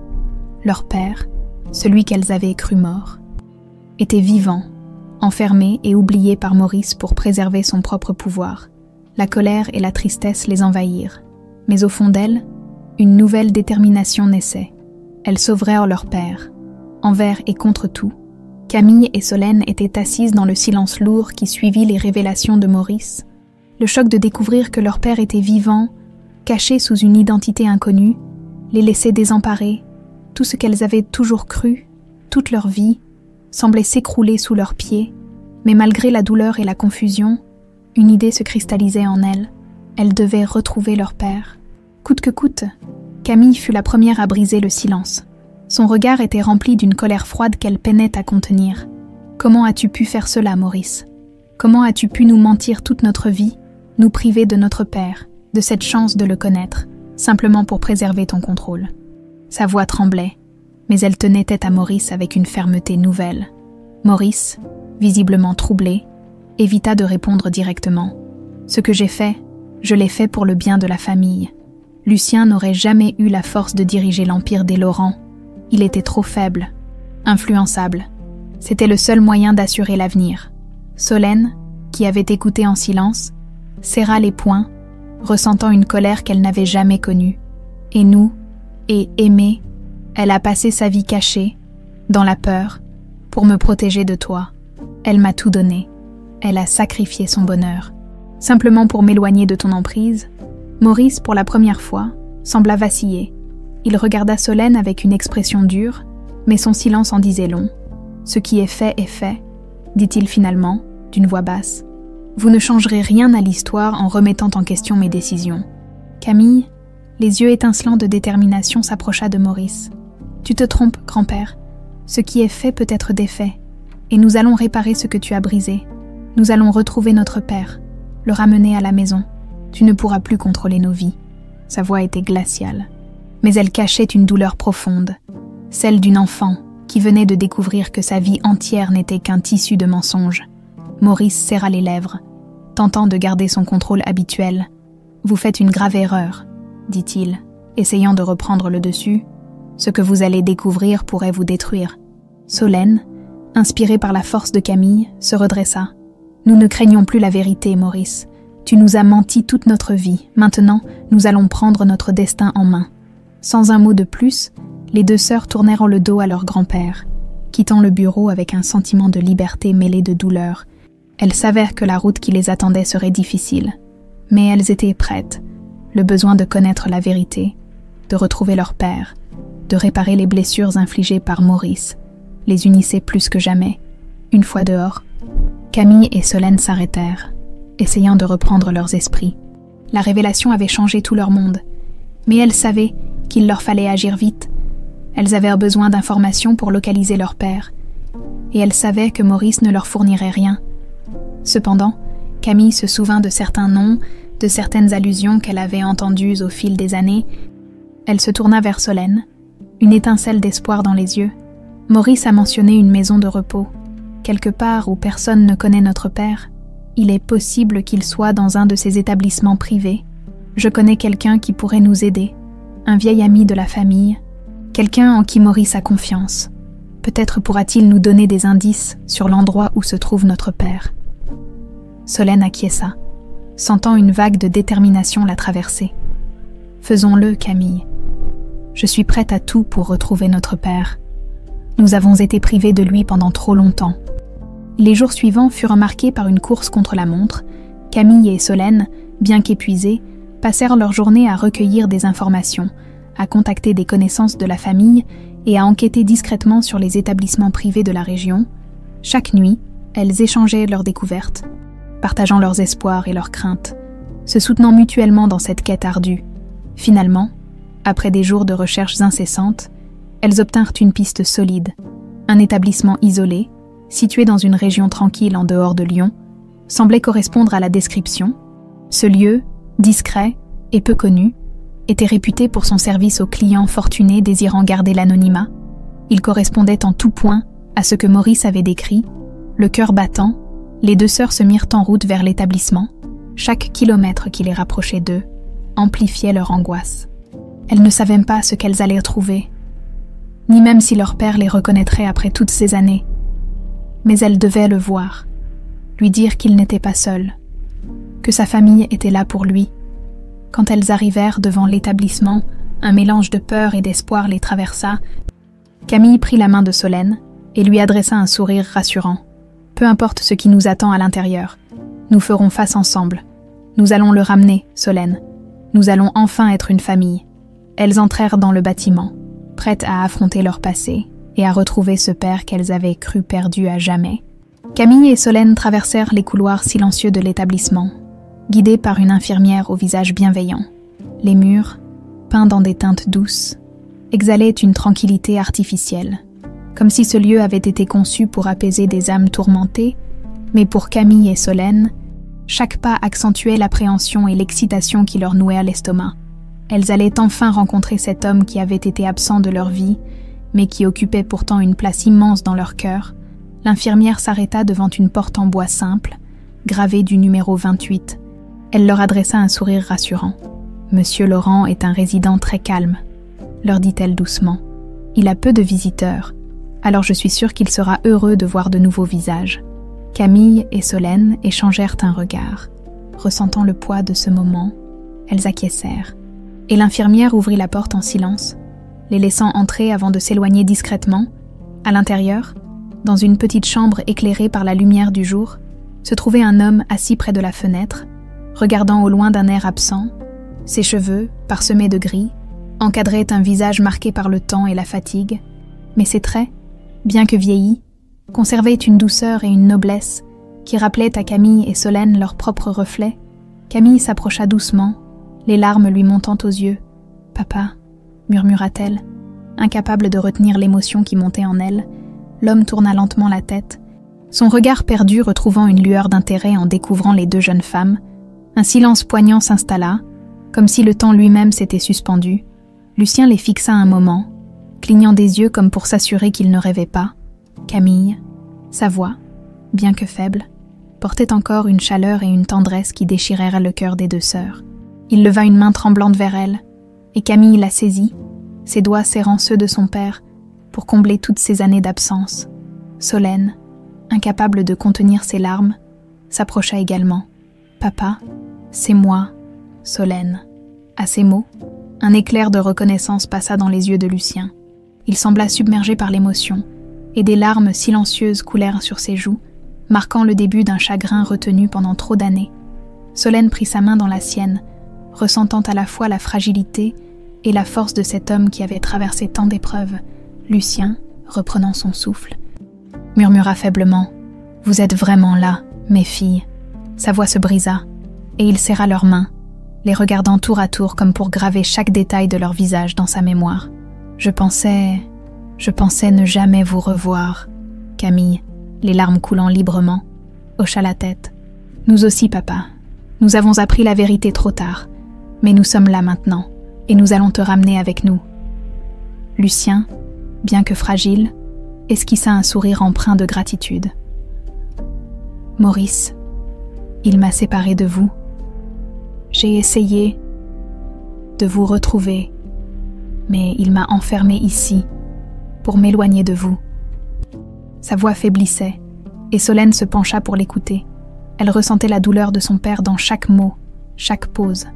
Leur père, celui qu'elles avaient cru mort, était vivant, enfermé et oublié par Maurice pour préserver son propre pouvoir. La colère et la tristesse les envahirent. Mais au fond d'elles, une nouvelle détermination naissait. Elles sauvèrent leur père, envers et contre tout. Camille et Solène étaient assises dans le silence lourd qui suivit les révélations de Maurice. Le choc de découvrir que leur père était vivant, caché sous une identité inconnue, les laissait désemparées. Tout ce qu'elles avaient toujours cru, toute leur vie, semblait s'écrouler sous leurs pieds. Mais malgré la douleur et la confusion, une idée se cristallisait en elles. Elles devaient retrouver leur père. Coûte que coûte, Camille fut la première à briser le silence. Son regard était rempli d'une colère froide qu'elle peinait à contenir. « Comment as-tu pu faire cela, Maurice ? Comment as-tu pu nous mentir toute notre vie, nous priver de notre père, de cette chance de le connaître, simplement pour préserver ton contrôle ?» Sa voix tremblait, mais elle tenait tête à Maurice avec une fermeté nouvelle. Maurice, visiblement troublé, évita de répondre directement. « Ce que j'ai fait, je l'ai fait pour le bien de la famille. Lucien n'aurait jamais eu la force de diriger l'empire des Laurent. Il était trop faible, influençable. C'était le seul moyen d'assurer l'avenir. » Solène, qui avait écouté en silence, serra les poings, ressentant une colère qu'elle n'avait jamais connue. Et nous, et aimée, elle a passé sa vie cachée, dans la peur, pour me protéger de toi. Elle m'a tout donné. Elle a sacrifié son bonheur. Simplement pour m'éloigner de ton emprise, Maurice, pour la première fois, sembla vaciller. Il regarda Solène avec une expression dure, mais son silence en disait long. « Ce qui est fait, dit-il finalement, d'une voix basse. Vous ne changerez rien à l'histoire en remettant en question mes décisions. » Camille, les yeux étincelants de détermination, s'approcha de Maurice. « Tu te trompes, grand-père. Ce qui est fait peut être défait, et nous allons réparer ce que tu as brisé. Nous allons retrouver notre père, le ramener à la maison. Tu ne pourras plus contrôler nos vies. » Sa voix était glaciale, mais elle cachait une douleur profonde, celle d'une enfant qui venait de découvrir que sa vie entière n'était qu'un tissu de mensonges. Maurice serra les lèvres, tentant de garder son contrôle habituel. « Vous faites une grave erreur, » dit-il, essayant de reprendre le dessus. « Ce que vous allez découvrir pourrait vous détruire. » Solène, inspirée par la force de Camille, se redressa. « Nous ne craignons plus la vérité, Maurice. Tu nous as menti toute notre vie. Maintenant, nous allons prendre notre destin en main. » Sans un mot de plus, les deux sœurs tournèrent le dos à leur grand-père, quittant le bureau avec un sentiment de liberté mêlé de douleur. Elles savaient que la route qui les attendait serait difficile, mais elles étaient prêtes. Le besoin de connaître la vérité, de retrouver leur père, de réparer les blessures infligées par Maurice, les unissait plus que jamais. Une fois dehors, Camille et Solène s'arrêtèrent, essayant de reprendre leurs esprits. La révélation avait changé tout leur monde, mais elles savaient qu'il leur fallait agir vite. Elles avaient besoin d'informations pour localiser leur père, et elles savaient que Maurice ne leur fournirait rien. Cependant, Camille se souvint de certains noms, de certaines allusions qu'elle avait entendues au fil des années. Elle se tourna vers Solène, une étincelle d'espoir dans les yeux. « Maurice a mentionné une maison de repos, quelque part où personne ne connaît notre père. Il est possible qu'il soit dans un de ces établissements privés. Je connais quelqu'un qui pourrait nous aider, un vieil ami de la famille, quelqu'un en qui Maurice a confiance. Peut-être pourra-t-il nous donner des indices sur l'endroit où se trouve notre père. » Solène acquiesça, sentant une vague de détermination la traverser. « Faisons-le, Camille. Je suis prête à tout pour retrouver notre père. Nous avons été privés de lui pendant trop longtemps. » Les jours suivants furent marqués par une course contre la montre. Camille et Solène, bien qu'épuisées, passèrent leur journée à recueillir des informations, à contacter des connaissances de la famille et à enquêter discrètement sur les établissements privés de la région. Chaque nuit, elles échangeaient leurs découvertes, partageant leurs espoirs et leurs craintes, se soutenant mutuellement dans cette quête ardue. Finalement, après des jours de recherches incessantes, elles obtinrent une piste solide, un établissement isolé, situé dans une région tranquille en dehors de Lyon, semblait correspondre à la description. Ce lieu, discret et peu connu, était réputé pour son service aux clients fortunés désirant garder l'anonymat. Il correspondait en tout point à ce que Maurice avait décrit. Le cœur battant, les deux sœurs se mirent en route vers l'établissement. Chaque kilomètre qui les rapprochait d'eux amplifiait leur angoisse. Elles ne savaient pas ce qu'elles allaient trouver, ni même si leur père les reconnaîtrait après toutes ces années. Mais elles devaient le voir, lui dire qu'il n'était pas seul, que sa famille était là pour lui. Quand elles arrivèrent devant l'établissement, un mélange de peur et d'espoir les traversa. Camille prit la main de Solène et lui adressa un sourire rassurant. « Peu importe ce qui nous attend à l'intérieur, nous ferons face ensemble. Nous allons le ramener, Solène. Nous allons enfin être une famille. » Elles entrèrent dans le bâtiment, prêtes à affronter leur passé et à retrouver ce père qu'elles avaient cru perdu à jamais. Camille et Solène traversèrent les couloirs silencieux de l'établissement, guidées par une infirmière au visage bienveillant. Les murs, peints dans des teintes douces, exhalaient une tranquillité artificielle, comme si ce lieu avait été conçu pour apaiser des âmes tourmentées, mais pour Camille et Solène, chaque pas accentuait l'appréhension et l'excitation qui leur nouaient à l'estomac. Elles allaient enfin rencontrer cet homme qui avait été absent de leur vie, mais qui occupait pourtant une place immense dans leur cœur. L'infirmière s'arrêta devant une porte en bois simple, gravée du numéro 28. Elle leur adressa un sourire rassurant. « Monsieur Laurent est un résident très calme, » leur dit-elle doucement. « Il a peu de visiteurs, alors je suis sûre qu'il sera heureux de voir de nouveaux visages. » Camille et Solène échangèrent un regard. Ressentant le poids de ce moment, elles acquiescèrent. Et l'infirmière ouvrit la porte en silence, les laissant entrer avant de s'éloigner discrètement. À l'intérieur, dans une petite chambre éclairée par la lumière du jour, se trouvait un homme assis près de la fenêtre, regardant au loin d'un air absent. Ses cheveux, parsemés de gris, encadraient un visage marqué par le temps et la fatigue, mais ses traits, bien que vieillis, conservaient une douceur et une noblesse qui rappelaient à Camille et Solène leur propre reflet. Camille s'approcha doucement, les larmes lui montant aux yeux. « Papa » murmura-t-elle. Incapable de retenir l'émotion qui montait en elle, l'homme tourna lentement la tête, son regard perdu retrouvant une lueur d'intérêt en découvrant les deux jeunes femmes. Un silence poignant s'installa, comme si le temps lui-même s'était suspendu. Lucien les fixa un moment, clignant des yeux comme pour s'assurer qu'il ne rêvait pas. Camille, sa voix, bien que faible, portait encore une chaleur et une tendresse qui déchirèrent le cœur des deux sœurs. Il leva une main tremblante vers elle, et Camille la saisit, ses doigts serrant ceux de son père, pour combler toutes ces années d'absence. Solène, incapable de contenir ses larmes, s'approcha également. « Papa, c'est moi, Solène. » À ces mots, un éclair de reconnaissance passa dans les yeux de Lucien. Il sembla submergé par l'émotion, et des larmes silencieuses coulèrent sur ses joues, marquant le début d'un chagrin retenu pendant trop d'années. Solène prit sa main dans la sienne, ressentant à la fois la fragilité et la force de cet homme qui avait traversé tant d'épreuves. Lucien, reprenant son souffle, murmura faiblement « Vous êtes vraiment là, mes filles ?» Sa voix se brisa, et il serra leurs mains, les regardant tour à tour comme pour graver chaque détail de leur visage dans sa mémoire. « Je pensais ne jamais vous revoir. » Camille, les larmes coulant librement, hocha la tête. « Nous aussi, papa. Nous avons appris la vérité trop tard. Mais nous sommes là maintenant, et nous allons te ramener avec nous. » Lucien, bien que fragile, esquissa un sourire empreint de gratitude. « Maurice, il m'a séparé de vous. J'ai essayé de vous retrouver, mais il m'a enfermé ici, pour m'éloigner de vous. » Sa voix faiblissait, et Solène se pencha pour l'écouter. Elle ressentait la douleur de son père dans chaque mot, chaque pause.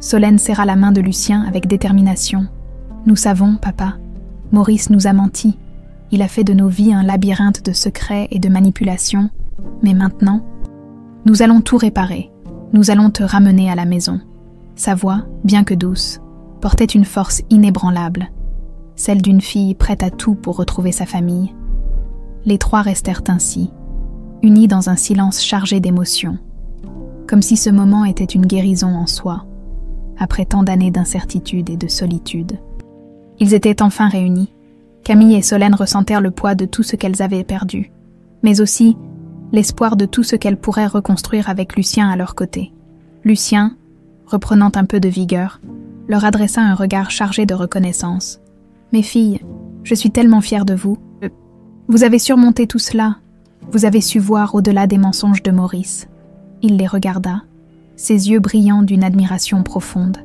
Solène serra la main de Lucien avec détermination. « Nous savons, papa, Maurice nous a menti. Il a fait de nos vies un labyrinthe de secrets et de manipulations. Mais maintenant, nous allons tout réparer. Nous allons te ramener à la maison. » Sa voix, bien que douce, portait une force inébranlable. « celle d'une fille prête à tout pour retrouver sa famille. Les trois restèrent ainsi, unis dans un silence chargé d'émotions, comme si ce moment était une guérison en soi, après tant d'années d'incertitude et de solitude. Ils étaient enfin réunis. Camille et Solène ressentèrent le poids de tout ce qu'elles avaient perdu, mais aussi l'espoir de tout ce qu'elles pourraient reconstruire avec Lucien à leur côté. Lucien, reprenant un peu de vigueur, leur adressa un regard chargé de reconnaissance. « Mes filles, je suis tellement fière de vous. Vous avez surmonté tout cela. Vous avez su voir au-delà des mensonges de Maurice. » Il les regarda, ses yeux brillants d'une admiration profonde.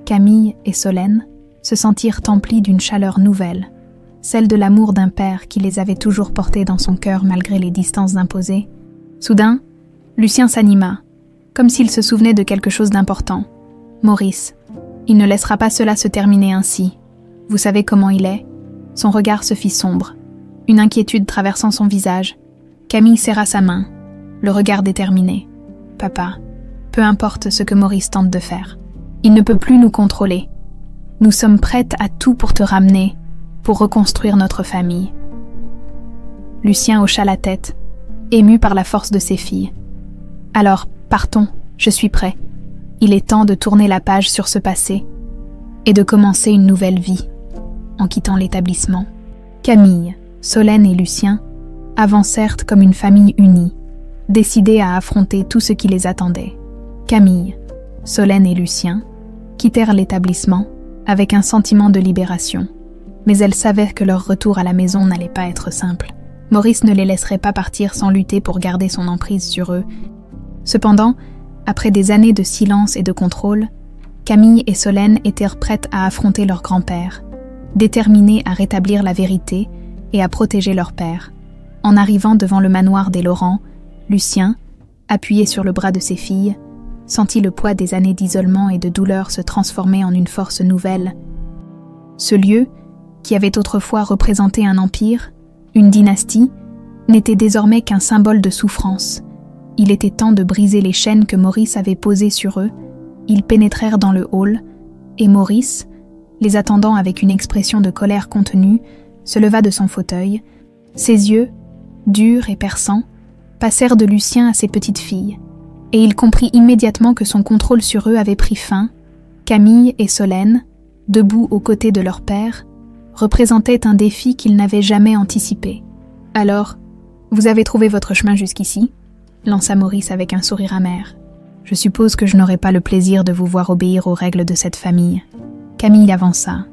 Camille et Solène se sentirent emplis d'une chaleur nouvelle, celle de l'amour d'un père qui les avait toujours portés dans son cœur malgré les distances imposées. Soudain, Lucien s'anima, comme s'il se souvenait de quelque chose d'important. « Maurice, il ne laissera pas cela se terminer ainsi. Vous savez comment il est ?» Son regard se fit sombre, une inquiétude traversant son visage. Camille serra sa main, le regard déterminé. « Papa, peu importe ce que Maurice tente de faire, il ne peut plus nous contrôler. Nous sommes prêtes à tout pour te ramener, pour reconstruire notre famille. » Lucien hocha la tête, ému par la force de ses filles. « Alors, partons, je suis prêt. Il est temps de tourner la page sur ce passé et de commencer une nouvelle vie, en quittant l'établissement. » Camille, Solène et Lucien avancèrent comme une famille unie, décidés à affronter tout ce qui les attendait. Camille, Solène et Lucien quittèrent l'établissement avec un sentiment de libération, mais elles savaient que leur retour à la maison n'allait pas être simple. Maurice ne les laisserait pas partir sans lutter pour garder son emprise sur eux. Cependant, après des années de silence et de contrôle, Camille et Solène étaient prêtes à affronter leur grand-père, déterminées à rétablir la vérité et à protéger leur père. En arrivant devant le manoir des Laurent, Lucien, appuyé sur le bras de ses filles, sentit le poids des années d'isolement et de douleur se transformer en une force nouvelle. Ce lieu, qui avait autrefois représenté un empire, une dynastie, n'était désormais qu'un symbole de souffrance. Il était temps de briser les chaînes que Maurice avait posées sur eux. Ils pénétrèrent dans le hall, et Maurice, les attendant avec une expression de colère contenue, se leva de son fauteuil. Ses yeux, durs et perçants, passèrent de Lucien à ses petites filles, et il comprit immédiatement que son contrôle sur eux avait pris fin. Camille et Solène, debout aux côtés de leur père, représentaient un défi qu'ils n'avaient jamais anticipé. « Alors, vous avez trouvé votre chemin jusqu'ici ?» lança Maurice avec un sourire amer. « Je suppose que je n'aurai pas le plaisir de vous voir obéir aux règles de cette famille. » Camille avança,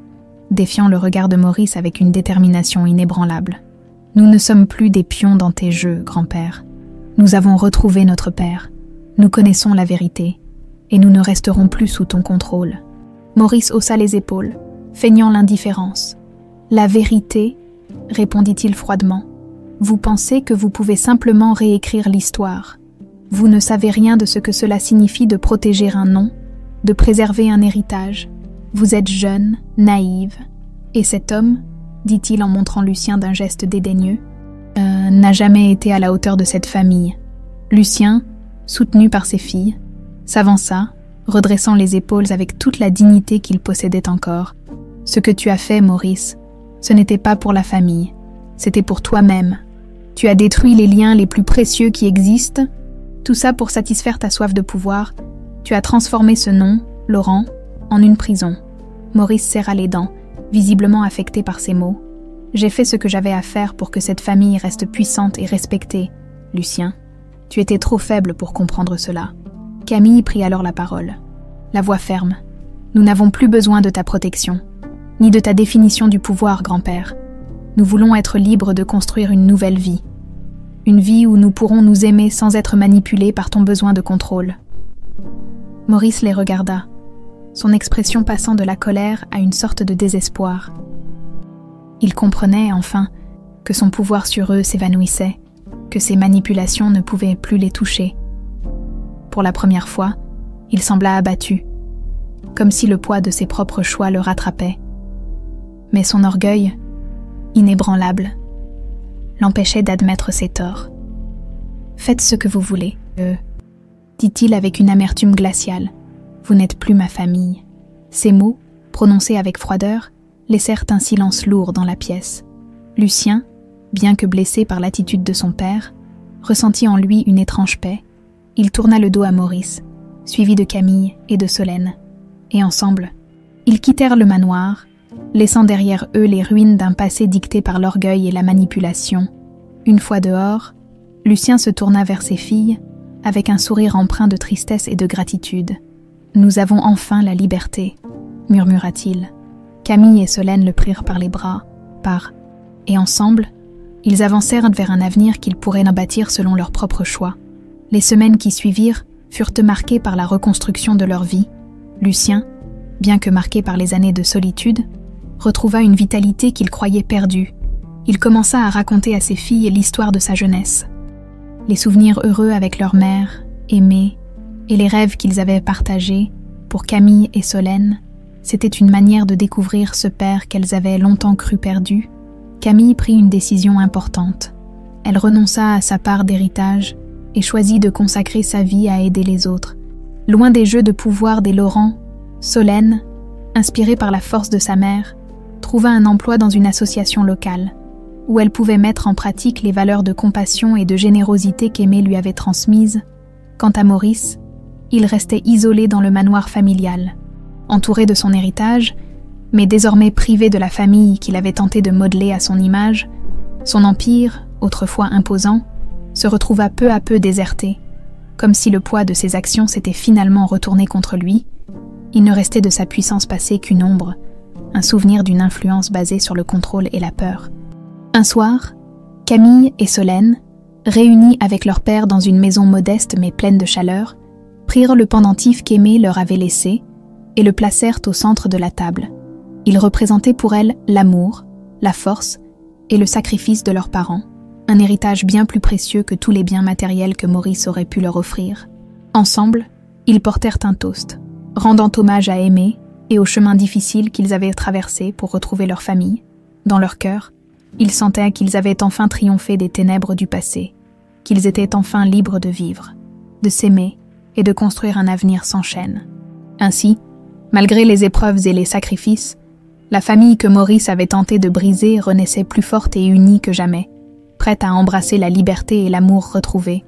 défiant le regard de Maurice avec une détermination inébranlable. « Nous ne sommes plus des pions dans tes jeux, grand-père. Nous avons retrouvé notre père. Nous connaissons la vérité, et nous ne resterons plus sous ton contrôle. » Maurice haussa les épaules, feignant l'indifférence. « La vérité, répondit-il froidement. Vous pensez que vous pouvez simplement réécrire l'histoire. Vous ne savez rien de ce que cela signifie de protéger un nom, de préserver un héritage. Vous êtes jeune, naïve. Et cet homme, dit-il en montrant Lucien d'un geste dédaigneux, n'a jamais été à la hauteur de cette famille. » Lucien, soutenu par ses filles, s'avança, redressant les épaules avec toute la dignité qu'il possédait encore. « Ce que tu as fait, Maurice, ce n'était pas pour la famille, c'était pour toi-même. Tu as détruit les liens les plus précieux qui existent, tout ça pour satisfaire ta soif de pouvoir. Tu as transformé ce nom, Laurent, en une prison. » Maurice serra les dents, visiblement affecté par ces mots. « J'ai fait ce que j'avais à faire pour que cette famille reste puissante et respectée, Lucien. Tu étais trop faible pour comprendre cela. » Camille prit alors la parole, la voix ferme. « Nous n'avons plus besoin de ta protection, ni de ta définition du pouvoir, grand-père. Nous voulons être libres de construire une nouvelle vie. Une vie où nous pourrons nous aimer sans être manipulés par ton besoin de contrôle. » Maurice les regarda, son expression passant de la colère à une sorte de désespoir. Il comprenait, enfin, que son pouvoir sur eux s'évanouissait, que ses manipulations ne pouvaient plus les toucher. Pour la première fois, il sembla abattu, comme si le poids de ses propres choix le rattrapait. Mais son orgueil, inébranlable, l'empêchait d'admettre ses torts. « Faites ce que vous voulez, dit-il avec une amertume glaciale. « Vous n'êtes plus ma famille. » Ces mots, prononcés avec froideur, laissèrent un silence lourd dans la pièce. Lucien, bien que blessé par l'attitude de son père, ressentit en lui une étrange paix. Il tourna le dos à Maurice, suivi de Camille et de Solène, et ensemble, ils quittèrent le manoir, laissant derrière eux les ruines d'un passé dicté par l'orgueil et la manipulation. Une fois dehors, Lucien se tourna vers ses filles, avec un sourire empreint de tristesse et de gratitude. « Nous avons enfin la liberté », murmura-t-il. Camille et Solène le prirent par les bras, et ensemble, ils avancèrent vers un avenir qu'ils pourraient bâtir selon leur propre choix. Les semaines qui suivirent furent marquées par la reconstruction de leur vie. Lucien, bien que marqué par les années de solitude, retrouva une vitalité qu'il croyait perdue. Il commença à raconter à ses filles l'histoire de sa jeunesse. Les souvenirs heureux avec leur mère, aimée, et les rêves qu'ils avaient partagés, pour Camille et Solène, c'était une manière de découvrir ce père qu'elles avaient longtemps cru perdu. Camille prit une décision importante. Elle renonça à sa part d'héritage et choisit de consacrer sa vie à aider les autres. Loin des jeux de pouvoir des Laurent, Solène, inspirée par la force de sa mère, trouva un emploi dans une association locale, où elle pouvait mettre en pratique les valeurs de compassion et de générosité qu'Aimée lui avait transmises. Quant à Maurice, il restait isolé dans le manoir familial, entouré de son héritage, mais désormais privé de la famille qu'il avait tenté de modeler à son image. Son empire, autrefois imposant, se retrouva peu à peu déserté, comme si le poids de ses actions s'était finalement retourné contre lui. Il ne restait de sa puissance passée qu'une ombre, un souvenir d'une influence basée sur le contrôle et la peur. Un soir, Camille et Solène, réunies avec leur père dans une maison modeste mais pleine de chaleur, prirent le pendentif qu'Aimée leur avait laissé et le placèrent au centre de la table. Il représentait pour elles l'amour, la force et le sacrifice de leurs parents, un héritage bien plus précieux que tous les biens matériels que Maurice aurait pu leur offrir. Ensemble, ils portèrent un toast, rendant hommage à Aimée et au chemin difficile qu'ils avaient traversé pour retrouver leur famille. Dans leur cœur, ils sentaient qu'ils avaient enfin triomphé des ténèbres du passé, qu'ils étaient enfin libres de vivre, de s'aimer et de construire un avenir sans chaîne. Ainsi, malgré les épreuves et les sacrifices, la famille que Maurice avait tenté de briser renaissait plus forte et unie que jamais, prête à embrasser la liberté et l'amour retrouvés.